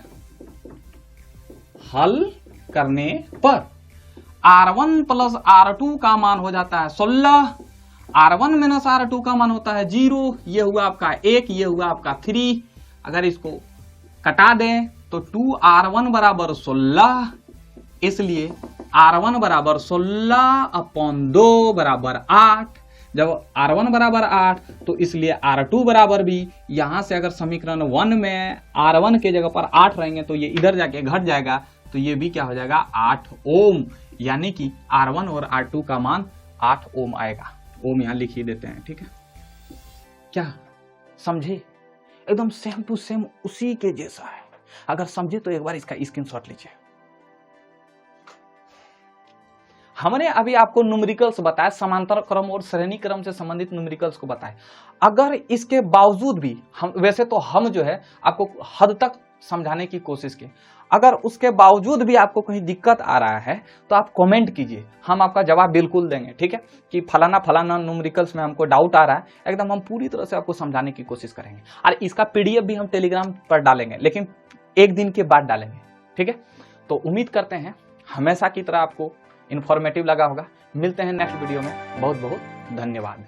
R1 प्लस R2 का मान हो जाता है 16, R1 माइनस R2 का मान होता है 0, ये हुआ आपका 1, ये हुआ आपका 3। अगर इसको कटा दें तो 2R1 बराबर 16, इसलिए R1 बराबर 16 अपॉन 2 बराबर 8। जब R1 बराबर 8 तो इसलिए R2 बराबर भी, यहां से अगर समीकरण 1 में R1 के जगह पर 8 रहेंगे तो ये इधर जाके घट जाएगा, तो ये भी क्या हो जाएगा 8 ओम, यानी कि R1 और R2 का मान 8 ओम आएगा। ओम यहां लिख ही देते हैं। ठीक है, क्या समझे? एकदम सेम टू सेम उसी के जैसा है। अगर समझे तो एक बार इसका स्क्रीनशॉट लीजिए। हमने अभी आपको न्यूमेरिकल्स बताया, समांतर क्रम और श्रेणी क्रम से संबंधित न्यूमेरिकल्स को बताया। अगर इसके बावजूद भी हम, वैसे तो हम जो है आपको हद तक समझाने की कोशिश की, अगर उसके बावजूद भी आपको कहीं दिक्कत आ रहा है तो आप कमेंट कीजिए, हम आपका जवाब बिल्कुल देंगे। ठीक है, कि फलाना फलाना न्यूमेरिकल्स में हमको डाउट आ रहा है, एकदम हम पूरी तरह से आपको समझाने की कोशिश करेंगे। और इसका PDF भी हम टेलीग्राम पर डालेंगे, लेकिन एक दिन के बाद डालेंगे। ठीक है, तो उम्मीद करते हैं हमेशा की तरह आपको इन्फॉर्मेटिव लगा होगा। मिलते हैं नेक्स्ट वीडियो में। बहुत बहुत धन्यवाद।